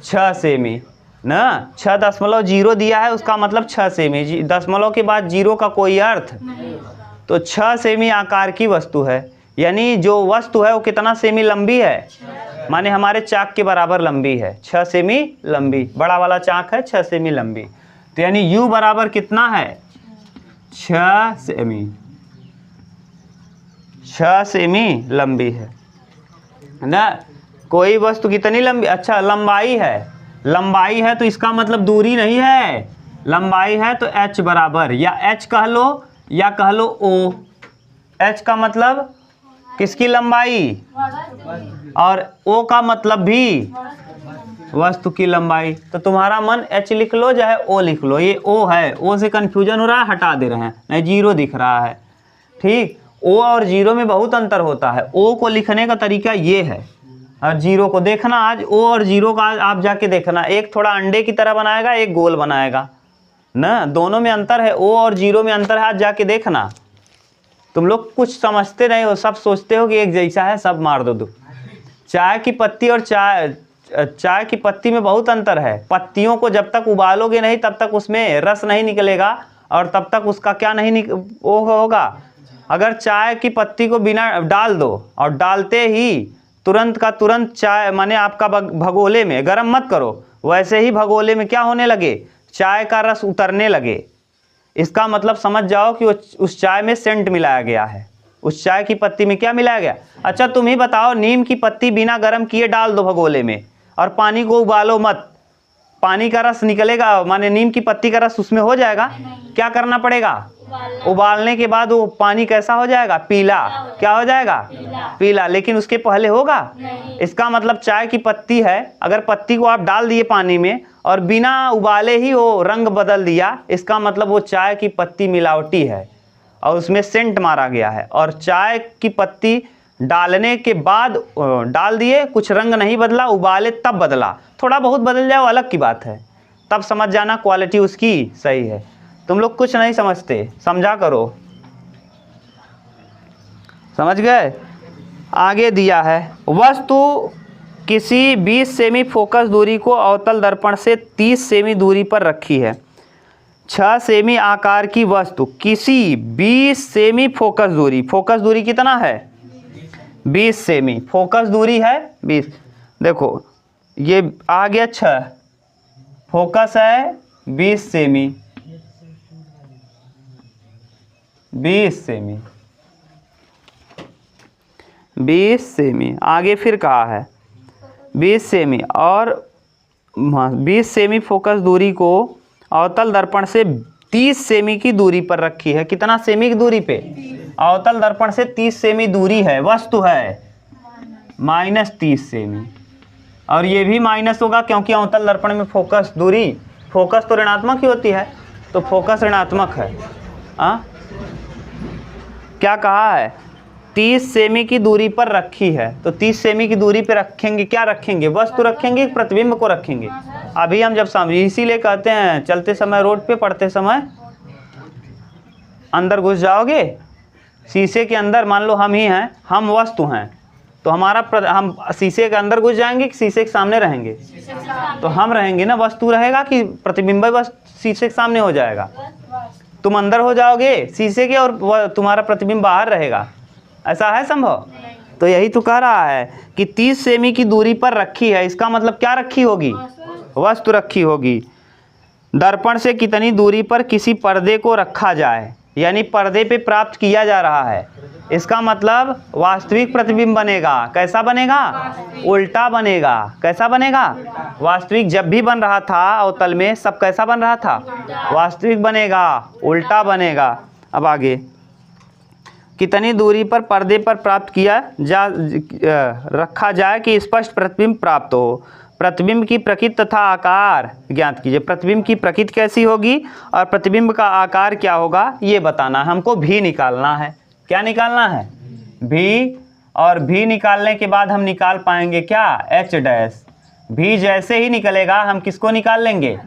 6 सेमी ना, 6.0 दिया है, उसका मतलब 6 सेमी, दशमलव के बाद 0 का कोई अर्थ नहीं। तो 6 सेमी आकार की वस्तु है, यानी जो वस्तु है वो कितना सेमी लंबी है? माने हमारे चाक के बराबर लंबी है, 6 सेमी लंबी, बड़ा वाला चाक है 6 सेमी लंबी। तो यानी U बराबर कितना है? 6 सेमी, 6 सेमी लंबी है ना। कोई वस्तु कितनी लंबी? अच्छा लंबाई है, लंबाई है तो इसका मतलब दूरी नहीं है, लंबाई है तो h बराबर, या h कह लो या कह लो O। h का मतलब किसकी लंबाई और O का मतलब भी वस्तु की लंबाई। तो तुम्हारा मन h लिख लो चाहे O लिख लो, ये O है, O से कन्फ्यूजन हो रहा है, हटा दे रहे हैं, नहीं 0 दिख रहा है। ठीक, O और 0 में बहुत अंतर होता है। O को लिखने का तरीका ये है और 0 को देखना, आज O और 0 का आप जाके देखना, एक थोड़ा अंडे की तरह बनाएगा, एक गोल बनाएगा ना, दोनों में अंतर है, O और 0 में अंतर है, आज जाके देखना। तुम लोग कुछ समझते नहीं हो, सब सोचते हो कि एक जैसा है, सब मार दो। चाय की पत्ती और चाय की पत्ती में बहुत अंतर है। पत्तियों को जब तक उबालोगे नहीं तब तक उसमें रस नहीं निकलेगा और तब तक उसका क्या नहीं वो होगा। अगर चाय की पत्ती को बिना डाल दो और डालते ही तुरंत का तुरंत चाय माने आपका भगोले में, गरम मत करो, वैसे ही भगोले में क्या होने लगे? चाय का रस उतरने लगे। इसका मतलब समझ जाओ कि उस चाय में सेंट मिलाया गया है, उस चाय की पत्ती में क्या मिलाया गया। अच्छा तुम ही बताओ, नीम की पत्ती बिना गर्म किए डाल दो भगोले में और पानी को उबालो मत, पानी का रस निकलेगा, माने नीम की पत्ती का रस उसमें हो जाएगा? क्या करना पड़ेगा? उबालने के बाद वो पानी कैसा हो जाएगा? पीला। क्या हो जाएगा? पीला। लेकिन उसके पहले होगा? इसका मतलब चाय की पत्ती है, अगर पत्ती को आप डाल दिए पानी में और बिना उबाले ही वो रंग बदल दिया, इसका मतलब वो चाय की पत्ती मिलावटी है और उसमें सेंट मारा गया है। और चाय की पत्ती डालने के बाद डाल दिए, कुछ रंग नहीं बदला, उबाले तब बदला, थोड़ा बहुत बदल जाए वो अलग की बात है, तब समझ जाना क्वालिटी उसकी सही है। तुम लोग कुछ नहीं समझते, समझा करो। समझ गए? आगे दिया है वस्तु किसी 20 सेमी फोकस दूरी को अवतल दर्पण से 30 सेमी दूरी पर रखी है। 6 सेमी आकार की वस्तु किसी 20 सेमी फोकस दूरी कितना है? 20 सेमी फोकस दूरी है 20। देखो ये आ गया 6, फोकस है 20 सेमी, 20 सेमी, 20 सेमी। आगे फिर कहा है 20 सेमी और 20 सेमी फोकस दूरी को अवतल दर्पण से 30 सेमी की दूरी पर रखी है। कितना सेमी की दूरी पे? अवतल दर्पण से 30 सेमी दूरी है, वस्तु है -30 सेमी। और ये भी माइनस होगा क्योंकि अवतल दर्पण में फोकस दूरी, फोकस तो ऋणात्मक ही होती है, तो फोकस ऋणात्मक है। क्या कहा है? 30 सेमी की दूरी पर रखी है। तो 30 सेमी की दूरी पे रखेंगे, क्या रखेंगे? वस्तु रखेंगे, प्रतिबिंब को रखेंगे? अभी हम जब समझे, इसीलिए कहते हैं चलते समय रोड पे, पढ़ते समय अंदर घुस जाओगे शीशे के अंदर, मान लो हम ही हैं, हम वस्तु हैं, तो हम शीशे के अंदर घुस जाएंगे कि शीशे के सामने रहेंगे? तो हम रहेंगे ना, वस्तु रहेगा कि प्रतिबिंब बस शीशे के सामने हो जाएगा? तुम अंदर हो जाओगे शीशे के और तुम्हारा प्रतिबिंब बाहर रहेगा, ऐसा है संभव? तो यही तो कह रहा है कि 30 सेमी की दूरी पर रखी है, इसका मतलब क्या रखी होगी? वस्तु रखी होगी। दर्पण से कितनी दूरी पर किसी पर्दे को रखा जाए, यानी पर्दे पे प्राप्त किया जा रहा है, इसका मतलब वास्तविक प्रतिबिंब बनेगा। कैसा बनेगा? उल्टा बनेगा। कैसा बनेगा? वास्तविक जब भी बन रहा था अवतल में, सब कैसा बन रहा था? वास्तविक बनेगा, उल्टा बनेगा। अब आगे, कितनी दूरी पर पर्दे पर प्राप्त किया जा रखा जाए कि स्पष्ट प्रतिबिंब प्राप्त हो। प्रतिबिंब की प्रकृति तथा आकार ज्ञात कीजिए। प्रतिबिंब की प्रकृति कैसी होगी और प्रतिबिंब का आकार क्या होगा, ये बताना है हमको। भी निकालना है। क्या निकालना है? भी। और भी निकालने के बाद हम निकाल पाएंगे क्या? H dash. भी जैसे ही निकलेगा हम किसको निकाल लेंगे?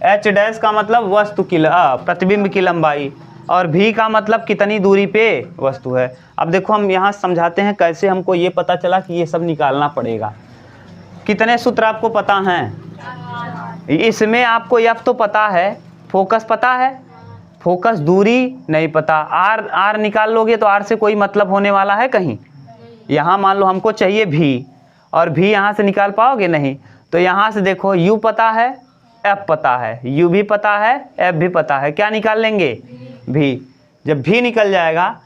एच डैश का मतलब वस्तु की प्रतिबिंब की लंबाई, और भी का मतलब कितनी दूरी पे वस्तु है। अब देखो हम यहाँ समझाते हैं कैसे हमको ये पता चला कि ये सब निकालना पड़ेगा। कितने सूत्र आपको पता हैं? इसमें आपको एफ तो पता है, फोकस पता है, फोकस दूरी नहीं पता। आर निकाल लोगे तो आर से कोई मतलब होने वाला है कहीं? यहाँ मान लो हमको चाहिए भी, और भी यहाँ से निकाल पाओगे नहीं। तो यहाँ से देखो यू पता है, एफ पता है, यू भी पता है, एफ भी पता है, क्या निकाल लेंगे? भी। जब भी निकल जाएगा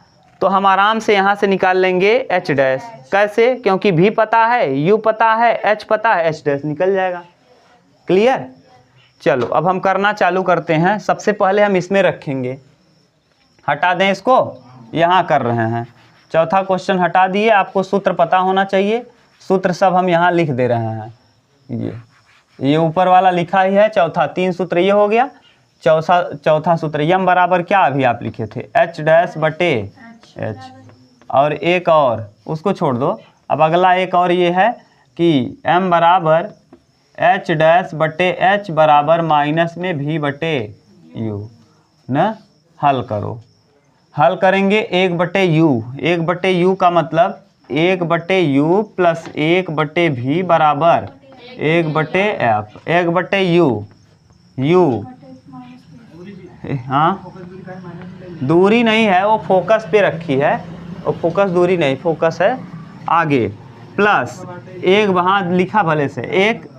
तो हम आराम से यहाँ से निकाल लेंगे एच डैश। कैसे? क्योंकि भी पता है, यू पता है, एच पता है, एच डैश निकल जाएगा। क्लियर? चलो अब हम करना चालू करते हैं। सबसे पहले हम इसमें रखेंगे, हटा दें इसको, यहाँ कर रहे हैं। चौथा क्वेश्चन हटा दिए। आपको सूत्र पता होना चाहिए, सूत्र सब हम यहाँ लिख दे रहे हैं। ये ऊपर वाला लिखा ही है। चौथा 3 सूत्र ये हो गया। चौथा सूत्र यम बराबर क्या अभी आप लिखे थे? एच डैश बटे एच। और एक और उसको छोड़ दो। अब अगला एक और ये है कि एम बराबर एच डैश बटे एच बराबर माइनस में भी बटे यू न। हल करो। हल करेंगे 1 बटे यू। 1 बटे यू का मतलब 1 बटे यू प्लस 1 बटे भी बराबर 1 बटे एफ। 1 बटे यू, हाँ दूरी नहीं है, वो फोकस पे रखी है, वो फोकस दूरी नहीं, फोकस है आगे, प्लस 1 वहाँ लिखा भले से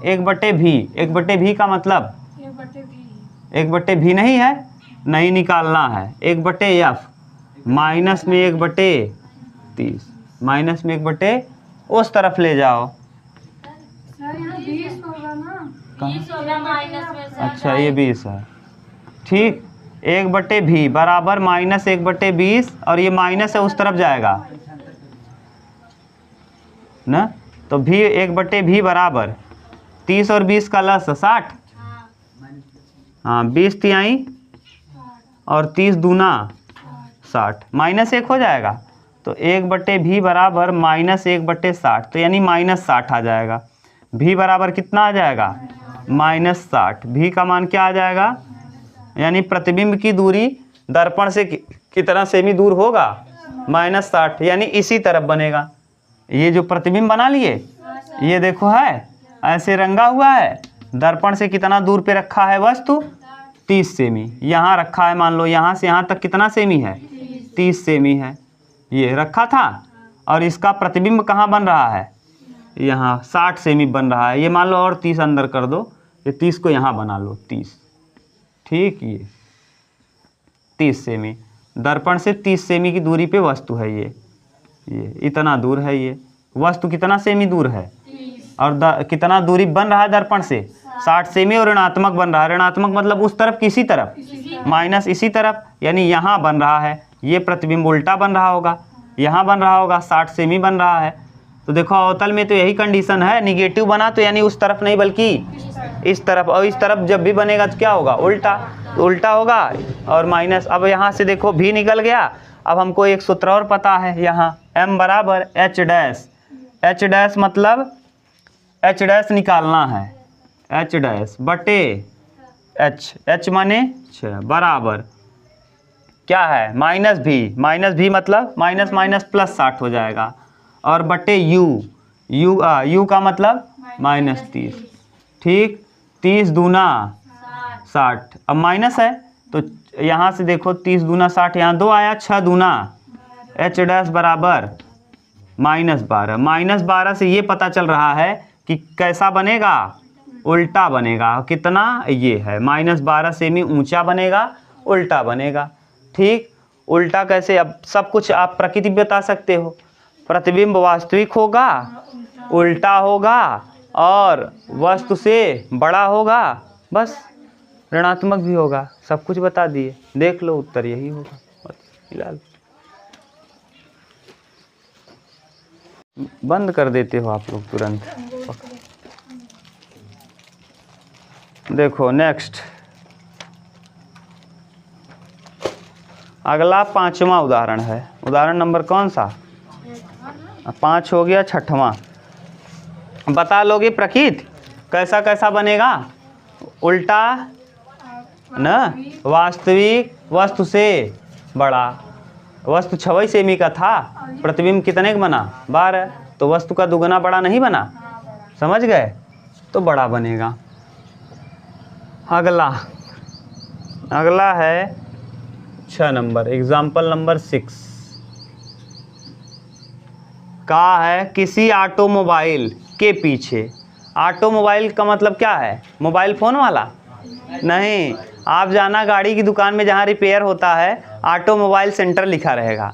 1 बटे भी। 1 बटे भी का मतलब 1 बटे भी नहीं है, नहीं निकालना है। 1 बटे एफ माइनस में 1 बटे 30, माइनस में 1 बटे उस तरफ ले जाओ। अच्छा ये 20 है, ठीक। 1 बटे भी बराबर माइनस 1 बटे 20, और ये माइनस है उस तरफ जाएगा ना। तो भी 1 बटे भी बराबर 30 और 20 का लस 60। हाँ 20 तिहाई और 30 दूना 60, माइनस 1 हो जाएगा। तो 1 बटे भी बराबर माइनस 1 बटे 60, तो यानी माइनस 60 आ जाएगा। भी बराबर कितना आ जाएगा? माइनस 60। भी का मान क्या आ जाएगा? यानी प्रतिबिंब की दूरी दर्पण से कितना सेमी दूर होगा? माइनस 60, यानी इसी तरफ बनेगा। ये जो प्रतिबिंब बना लिए, ये देखो है ऐसे रंगा हुआ है। दर्पण से कितना दूर पे रखा है वस्तु? 30 सेमी। यहाँ रखा है, मान लो यहाँ से यहाँ तक कितना सेमी है? 30 सेमी है, ये रखा था। और इसका प्रतिबिंब कहाँ बन रहा है? यहाँ 60 सेमी बन रहा है। ये मान लो और 30 अंदर कर दो, ये 30 को यहाँ बना लो 30, ठीक। ये 30 सेमी, दर्पण से 30 सेमी की दूरी पे वस्तु है। ये इतना दूर है। ये वस्तु कितना सेमी दूर है? और कितना दूरी बन रहा है दर्पण से? 60 सेमी, और ऋणात्मक बन रहा है। ऋणात्मक मतलब उस तरफ, किसी तरफ? माइनस इसी तरफ, यानी यहाँ बन रहा है। ये प्रतिबिंब उल्टा बन रहा होगा, यहाँ बन रहा होगा, 60 सेमी बन रहा है। तो देखो अवतल में तो यही कंडीशन है, निगेटिव बना तो यानी उस तरफ नहीं बल्कि इस तरफ, और इस तरफ जब भी बनेगा तो क्या होगा? उल्टा। तो उल्टा होगा और माइनस। अब यहाँ से देखो भी निकल गया। अब हमको एक सूत्र और पता है यहाँ, m बराबर h डैश। h डैश मतलब h डैश निकालना है, h डैश बटे h माने 6 बराबर क्या है माइनस भी मतलब माइनस माइनस प्लस 60 हो जाएगा और बटे u का मतलब -30। ठीक, 30 दूना 60। अब माइनस है तो यहाँ से देखो 30 दूना 60, यहाँ 2 आया, 6 दूना h डैश बराबर -12। -12 से ये पता चल रहा है कि कैसा बनेगा, उल्टा बनेगा। कितना, ये है -12 सेमी ऊंचा बनेगा, उल्टा बनेगा। ठीक, उल्टा कैसे, अब सब कुछ आप प्रकृति बता सकते हो। प्रतिबिंब वास्तविक होगा, उल्टा होगा और वस्तु से बड़ा होगा, बस ऋणात्मक भी होगा। सब कुछ बता दिए, देख लो उत्तर यही होगा। फिलहाल बंद कर देते हो आप लोग तुरंत। देखो नेक्स्ट, अगला 5वां उदाहरण है। उदाहरण नंबर कौन सा, 5 हो गया। 6वां, बता लोगे प्रकृति कैसा कैसा बनेगा, उल्टा न, वास्तविक, वस्तु से बड़ा। वस्तु 6 सेमी का था, प्रतिबिंब कितने का बना 12, तो वस्तु का दुगना बड़ा नहीं बना, समझ गए, तो बड़ा बनेगा। अगला है 6 नंबर, एग्जाम्पल नंबर 6 का है। किसी ऑटोमोबाइल के पीछे, ऑटोमोबाइल का मतलब क्या है, मोबाइल फ़ोन वाला नहीं। आप जाना गाड़ी की दुकान में, जहाँ रिपेयर होता है ऑटोमोबाइल सेंटर लिखा रहेगा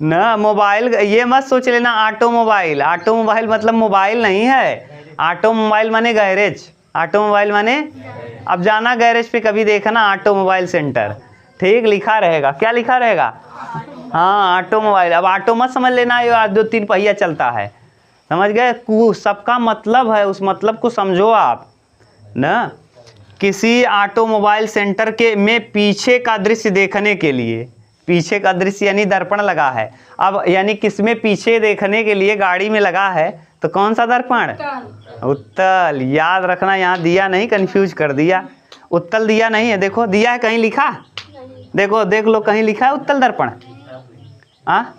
ना। मोबाइल ये मत सोच लेना ऑटोमोबाइल, ऑटोमोबाइल मतलब मोबाइल नहीं है। ऑटोमोबाइल माने गैरेज, ऑटोमोबाइल माने, अब जाना गैरेज पे कभी देखना ऑटोमोबाइल सेंटर, ठीक, लिखा रहेगा। क्या लिखा रहेगा, हाँ ऑटोमोबाइल। अब ऑटो मत समझ लेना ये 2-3 पहिया चलता है, समझ गए। सबका मतलब है, उस मतलब को समझो आप ना। किसी ऑटोमोबाइल सेंटर के में पीछे का दृश्य देखने के लिए, पीछे का दृश्य यानी दर्पण लगा है। अब यानी किसमें पीछे देखने के लिए गाड़ी में लगा है, तो कौन सा दर्पण, उत्तल। याद रखना, यहाँ दिया नहीं, कंफ्यूज कर दिया। उत्तल दिया नहीं है, देखो दिया है, कहीं लिखा, देखो देख लो कहीं लिखा है उत्तल दर्पण, हाँ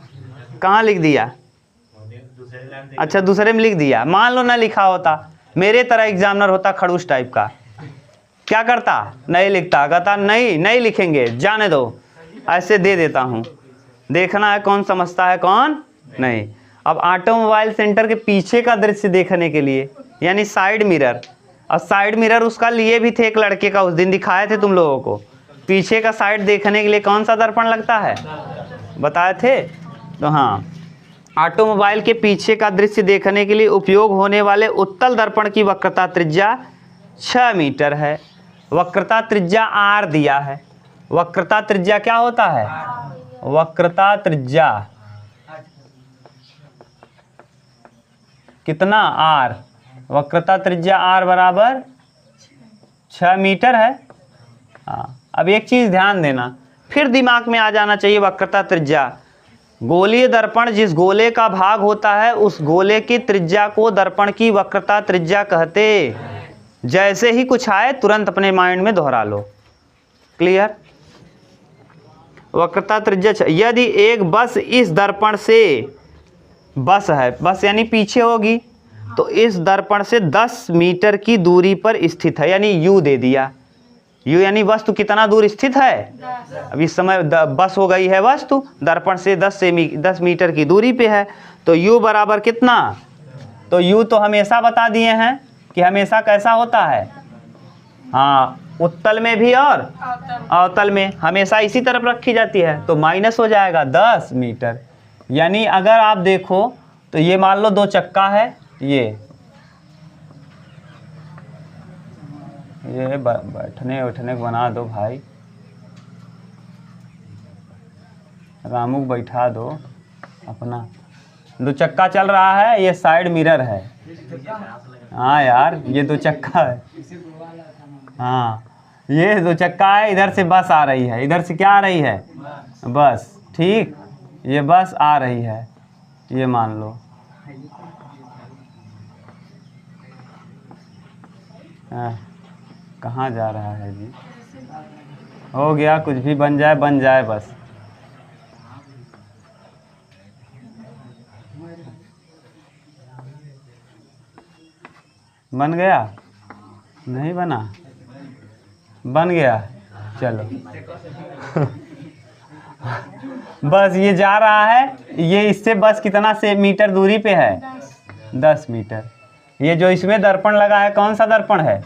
कहाँ लिख दिया, अच्छा दूसरे में लिख दिया। मान लो ना लिखा होता, मेरे तरह एग्जामिनर होता खड़ूस टाइप का, क्या करता, नहीं लिखता, कहता नहीं लिखेंगे, जाने दो, ऐसे दे देता हूँ। देखना है कौन समझता है कौन नहीं। अब ऑटोमोबाइल सेंटर के पीछे का दृश्य देखने के लिए यानी साइड मिरर, और साइड मिरर उसका लिए भी थे एक लड़के का, उस दिन दिखाए थे तुम लोगों को। पीछे का साइड देखने के लिए कौन सा दर्पण लगता है, बताए थे। तो हाँ, ऑटोमोबाइल के पीछे का दृश्य देखने के लिए उपयोग होने वाले उत्तल दर्पण की वक्रता त्रिज्या 6 मीटर है। वक्रता त्रिज्या r दिया है। वक्रता त्रिज्या क्या होता है, वक्रता त्रिज्या कितना r, वक्रता त्रिज्या r बराबर 6 मीटर है। हाँ, अब एक चीज ध्यान देना, फिर दिमाग में आ जाना चाहिए, वक्रता त्रिज्या, गोलीय दर्पण जिस गोले का भाग होता है उस गोले की त्रिज्या को दर्पण की वक्रता त्रिज्या कहते। जैसे ही कुछ आए तुरंत अपने माइंड में दोहरा लो, क्लियर। वक्रता त्रिज्या, यदि एक बस इस दर्पण से, बस है, बस यानी पीछे होगी, तो इस दर्पण से 10 मीटर की दूरी पर स्थित है, यानी u दे दिया। u यानी वस्तु कितना दूर स्थित है, अब इस समय बस हो गई है वस्तु, दर्पण से 10 मीटर की दूरी पे है, तो u बराबर कितना, तो u तो हमेशा बता दिए हैं कि हमेशा कैसा होता है, हाँ उत्तल में भी और अवतल में हमेशा इसी तरफ रखी जाती है, तो माइनस हो जाएगा 10 मीटर। यानी अगर आप देखो तो ये मान लो 2 चक्का है, ये बैठने उठने को बना दो भाई, रामू को बैठा दो अपना। 2 चक्का चल रहा है, ये साइड मिरर है, हाँ यार ये 2 चक्का है, हाँ ये 2 चक्का है, इधर से बस आ रही है, इधर से क्या आ रही है, बस। ठीक, ये बस आ रही है, ये मान लो। कहाँ जा रहा है जी? हो गया, कुछ भी बन जाए बस। बन गया? नहीं बना? बन गया, चलो। बस ये जा रहा है, ये इससे बस कितना से मीटर दूरी पे है, 10 मीटर। ये जो इसमें दर्पण लगा है, कौन सा दर्पण है,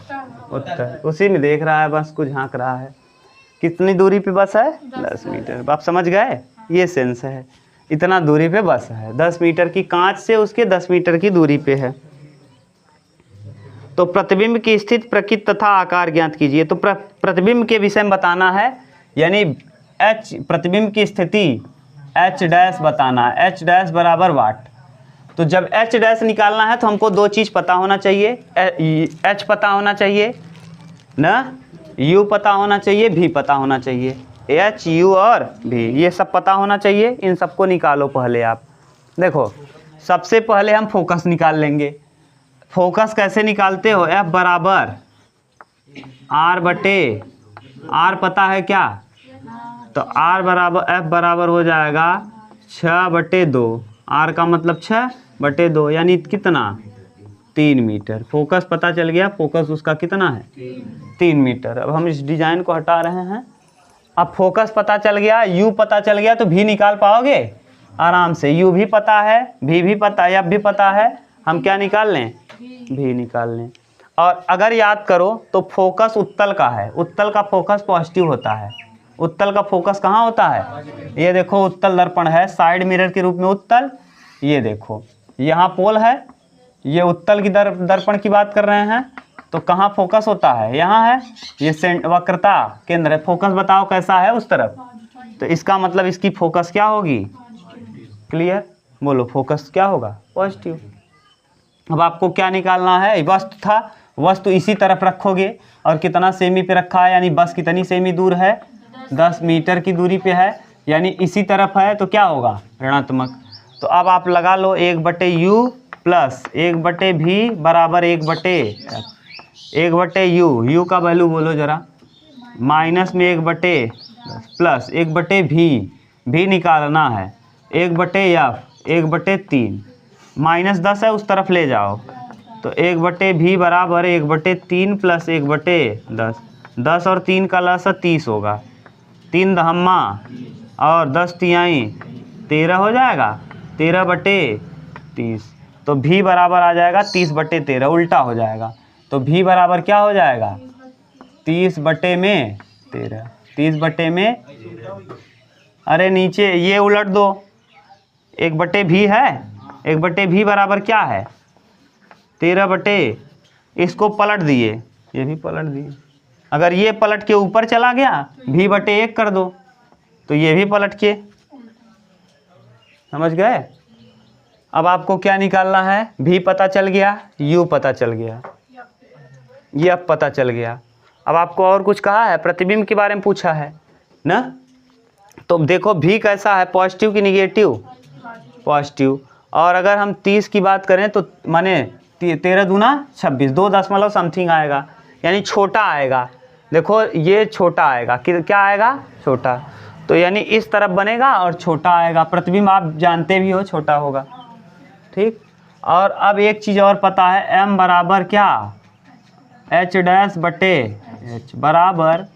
उत्तर, उसी में देख रहा है, बस को झांक रहा है। कितनी दूरी पे बस है, 10 मीटर। आप समझ गए, ये सेंस है, इतना दूरी पे बस है, 10 मीटर की, कांच से उसके 10 मीटर की दूरी पे है। तो प्रतिबिंब की स्थिति, प्रकृति तथा आकार ज्ञात कीजिए। तो प्रतिबिंब के विषय में बताना है, यानी एच, प्रतिबिंब की स्थिति एच डैश बताना है, एच डैश बराबर वाट। तो जब एच डैश निकालना है तो हमको 2 चीज़ पता होना चाहिए, एच पता होना चाहिए ना, यू पता होना चाहिए, भी पता होना चाहिए, एच यू और भी, ये सब पता होना चाहिए। इन सबको निकालो पहले आप। देखो, सबसे पहले हम फोकस निकाल लेंगे। फोकस कैसे निकालते हो, एफ बराबर आर बटे आर, पता है क्या, तो आर बराबर एफ बराबर हो जाएगा 6/2, आर का मतलब 6/2, यानी कितना, 3 मीटर। फोकस पता चल गया, फोकस उसका कितना है, 3 मीटर। अब हम इस डिजाइन को हटा रहे हैं। अब फोकस पता चल गया, यू पता चल गया, तो भी निकाल पाओगे आराम से। यू भी पता है, भी पता है, एफ भी पता है, हम क्या निकाल लें, भी निकाल लें। और अगर याद करो तो फोकस उत्तल का है, उत्तल का फोकस पॉजिटिव होता है। उत्तल का फोकस कहाँ होता है, ये देखो उत्तल दर्पण है, साइड मिरर के रूप में उत्तल। ये देखो यहाँ पोल है, ये उत्तल की दर्पण की बात कर रहे हैं, तो कहाँ फोकस होता है, यहाँ है, ये वक्रता केंद्र है। फोकस बताओ कैसा है, उस तरफ, तो इसका मतलब इसकी फोकस क्या होगी, क्लियर, बोलो फोकस क्या होगा, पॉजिटिव। अब आपको क्या निकालना है, वस्तु था, वस्तु इसी तरफ रखोगे, और कितना सेमी पे रखा है, यानी बस कितनी सेमी दूर है, 10 मीटर की दूरी पे है, यानी इसी तरफ है, तो क्या होगा, ऋणात्मक। तो अब आप लगा लो 1/u प्लस 1/v बराबर 1/u, यू का वैल्यू बोलो जरा, माइनस में 1/10 प्लस 1/v निकालना है, 1/f 1/3, -10 है, उस तरफ ले जाओ, तो 1/v बराबर 1/3 प्लस 1/10, 10 और 3 का लस 30 होगा, 3 दहम्मा और 10 तिहाई 13 हो जाएगा, 13/30। तो v बराबर आ जाएगा 30/13, उल्टा हो जाएगा, तो v बराबर क्या हो जाएगा, 30/13, 30/में, अरे नीचे ये उलट दो, 1/v है, 1/v बराबर क्या है, 13/, इसको पलट दिए, ये भी पलट दिए। अगर ये पलट के ऊपर चला गया, v/1 कर दो, तो ये भी पलट के, समझ गए। अब आपको क्या निकालना है, v पता चल गया, u पता चल गया, ये f पता चल गया। अब आपको और कुछ कहा है, प्रतिबिंब के बारे में पूछा है ना, तो देखो v कैसा है, पॉजिटिव की निगेटिव, पॉजिटिव। और अगर हम 30 की बात करें तो माने 13 दूना 26, 2 दशमलव समथिंग आएगा, यानी छोटा आएगा। देखो ये छोटा आएगा, क्या आएगा, छोटा, तो यानी इस तरफ बनेगा और छोटा आएगा। प्रतिबिंब आप जानते भी हो छोटा होगा, ठीक। और अब एक चीज़ और पता है, m बराबर क्या, H' बराबर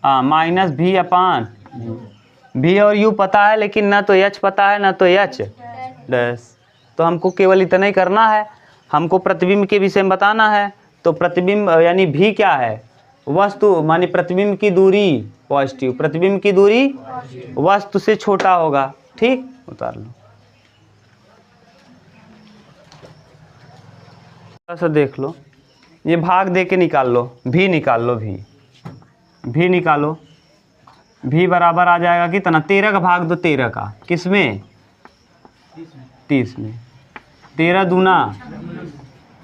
-v/, v और u पता है, लेकिन ना तो h पता है, ना तो h डैश। तो हमको केवल इतना ही करना है, हमको प्रतिबिंब के विषय में बताना है। तो प्रतिबिंब यानी v क्या है, वस्तु मानी प्रतिबिंब की दूरी पॉजिटिव, प्रतिबिंब की दूरी वस्तु से छोटा होगा, ठीक। उतार लो, थोड़ा सा देख लो, ये भाग दे के निकाल लो, v निकाल लो, v निकालो, v बराबर आ जाएगा कितना, 13 का भाग दो 13 का, किस में, 30 में, 13 दूना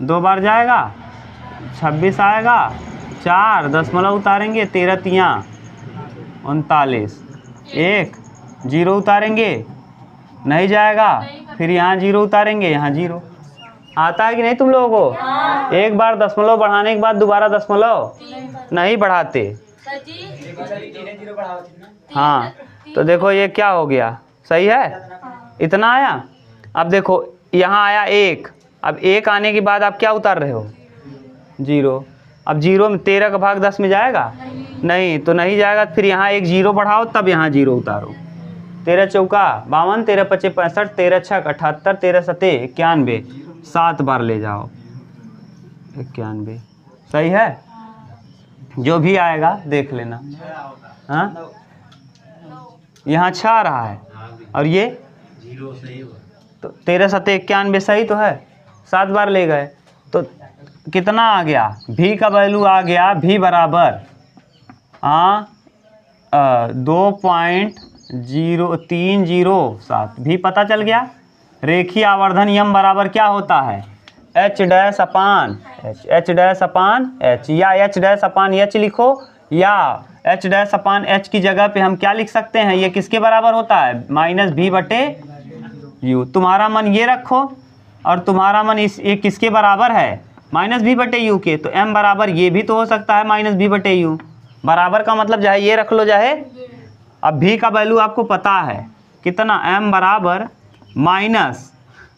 2 बार जाएगा, 26 आएगा, 4 दशमलव उतारेंगे, 13 तियाँ 39, 1 जीरो उतारेंगे, नहीं जाएगा, फिर यहाँ जीरो उतारेंगे, यहाँ जीरो। आता है कि नहीं तुम लोगों को? एक बार दशमलव बढ़ाने के बाद दोबारा दशमलव नहीं बढ़ाते। हाँ, तो देखो ये क्या हो गया, सही है, इतना आया। अब देखो यहाँ आया 1, अब 1 आने के बाद आप क्या उतार रहे हो? जीरो। अब जीरो में 13 का भाग 10 में जाएगा? नहीं, तो नहीं जाएगा, फिर यहाँ एक जीरो बढ़ाओ, तब यहाँ जीरो उतारो। 13 चौका 52, 13 पचे 65, 13 छक 78, 13 सते 91, 7 बार ले जाओ 91, सही है। जो भी आएगा देख लेना। हाँ, यहाँ 6 आ रहा है और ये तो 13 सते 91 सही तो है, 7 बार ले गए तो कितना आ गया? भी का वैल्यू आ गया, भी बराबर 2.0307, भी पता चल गया। रेखीय आवर्धन यम बराबर क्या होता है? H डैश अपान H, H डैश अपान H, या H डैश अपान H लिखो, या H डैश अपान H की जगह पे हम क्या लिख सकते हैं? ये किसके बराबर होता है? माइनस भी बटे यू। तुम्हारा मन ये रखो और तुम्हारा मन ये किसके बराबर है? माइनस भी बटे यू के। तो m बराबर ये भी तो हो सकता है माइनस भी बटे यू। बराबर का मतलब चाहे ये रख लो चाहे। अब भी का वैल्यू आपको पता है कितना? m बराबर माइनस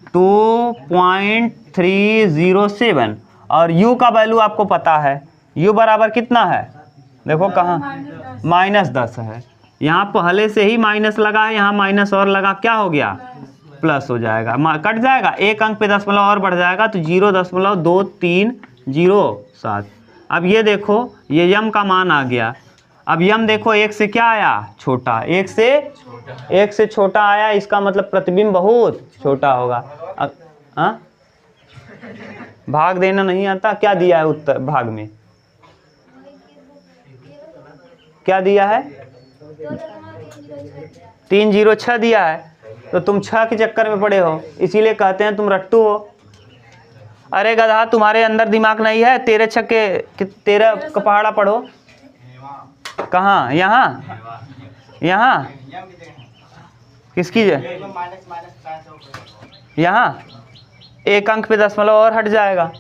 2.307 और u का वैल्यू आपको पता है, u बराबर कितना है? देखो कहाँ, -10 है। यहाँ पहले से ही माइनस लगा है, यहाँ माइनस और लगा, क्या हो गया? प्लस हो जाएगा, कट जाएगा, एक अंक पे दशमलव और बढ़ जाएगा तो 0.2307। अब ये देखो ये यम का मान आ गया। अब यम देखो 1 से क्या आया? छोटा। 1 से छोटा आया, इसका मतलब प्रतिबिंब बहुत छोटा होगा। हाँ, भाग देना नहीं आता? क्या दिया है उत्तर भाग में? क्या दिया है? 306 दिया है। तो तुम 6 के चक्कर में पड़े हो, इसीलिए कहते हैं तुम रट्टू हो। अरे गधा, तुम्हारे अंदर दिमाग नहीं है? 13 छक्के 13 का पहाड़ा पढ़ो। कहाँ? यहाँ किसकी यहाँ एक अंक पे दशमलव और हट जाएगा।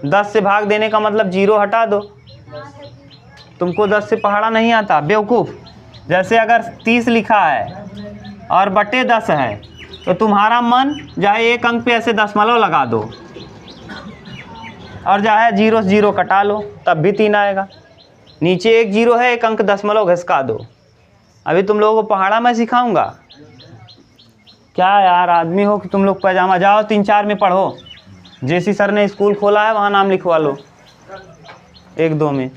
10 से भाग देने का मतलब 0 हटा दो। तुमको 10 से पहाड़ा नहीं आता बेवकूफ़। जैसे अगर 30 लिखा है और बटे 10 है तो तुम्हारा मन चाहे एक अंक पे ऐसे दशमलव लगा दो और चाहे 0 से 0 कटा लो, तब भी 3 आएगा। नीचे एक 0 है, एक अंक दशमलव घिसका दो। अभी तुम लोगों को पहाड़ा मैं सिखाऊंगा। क्या यार आदमी हो कि तुम लोग पैजामा। जाओ 3-4 में पढ़ो, जेसी सर ने स्कूल खोला है, वहाँ नाम लिखवा लो 1-2 में।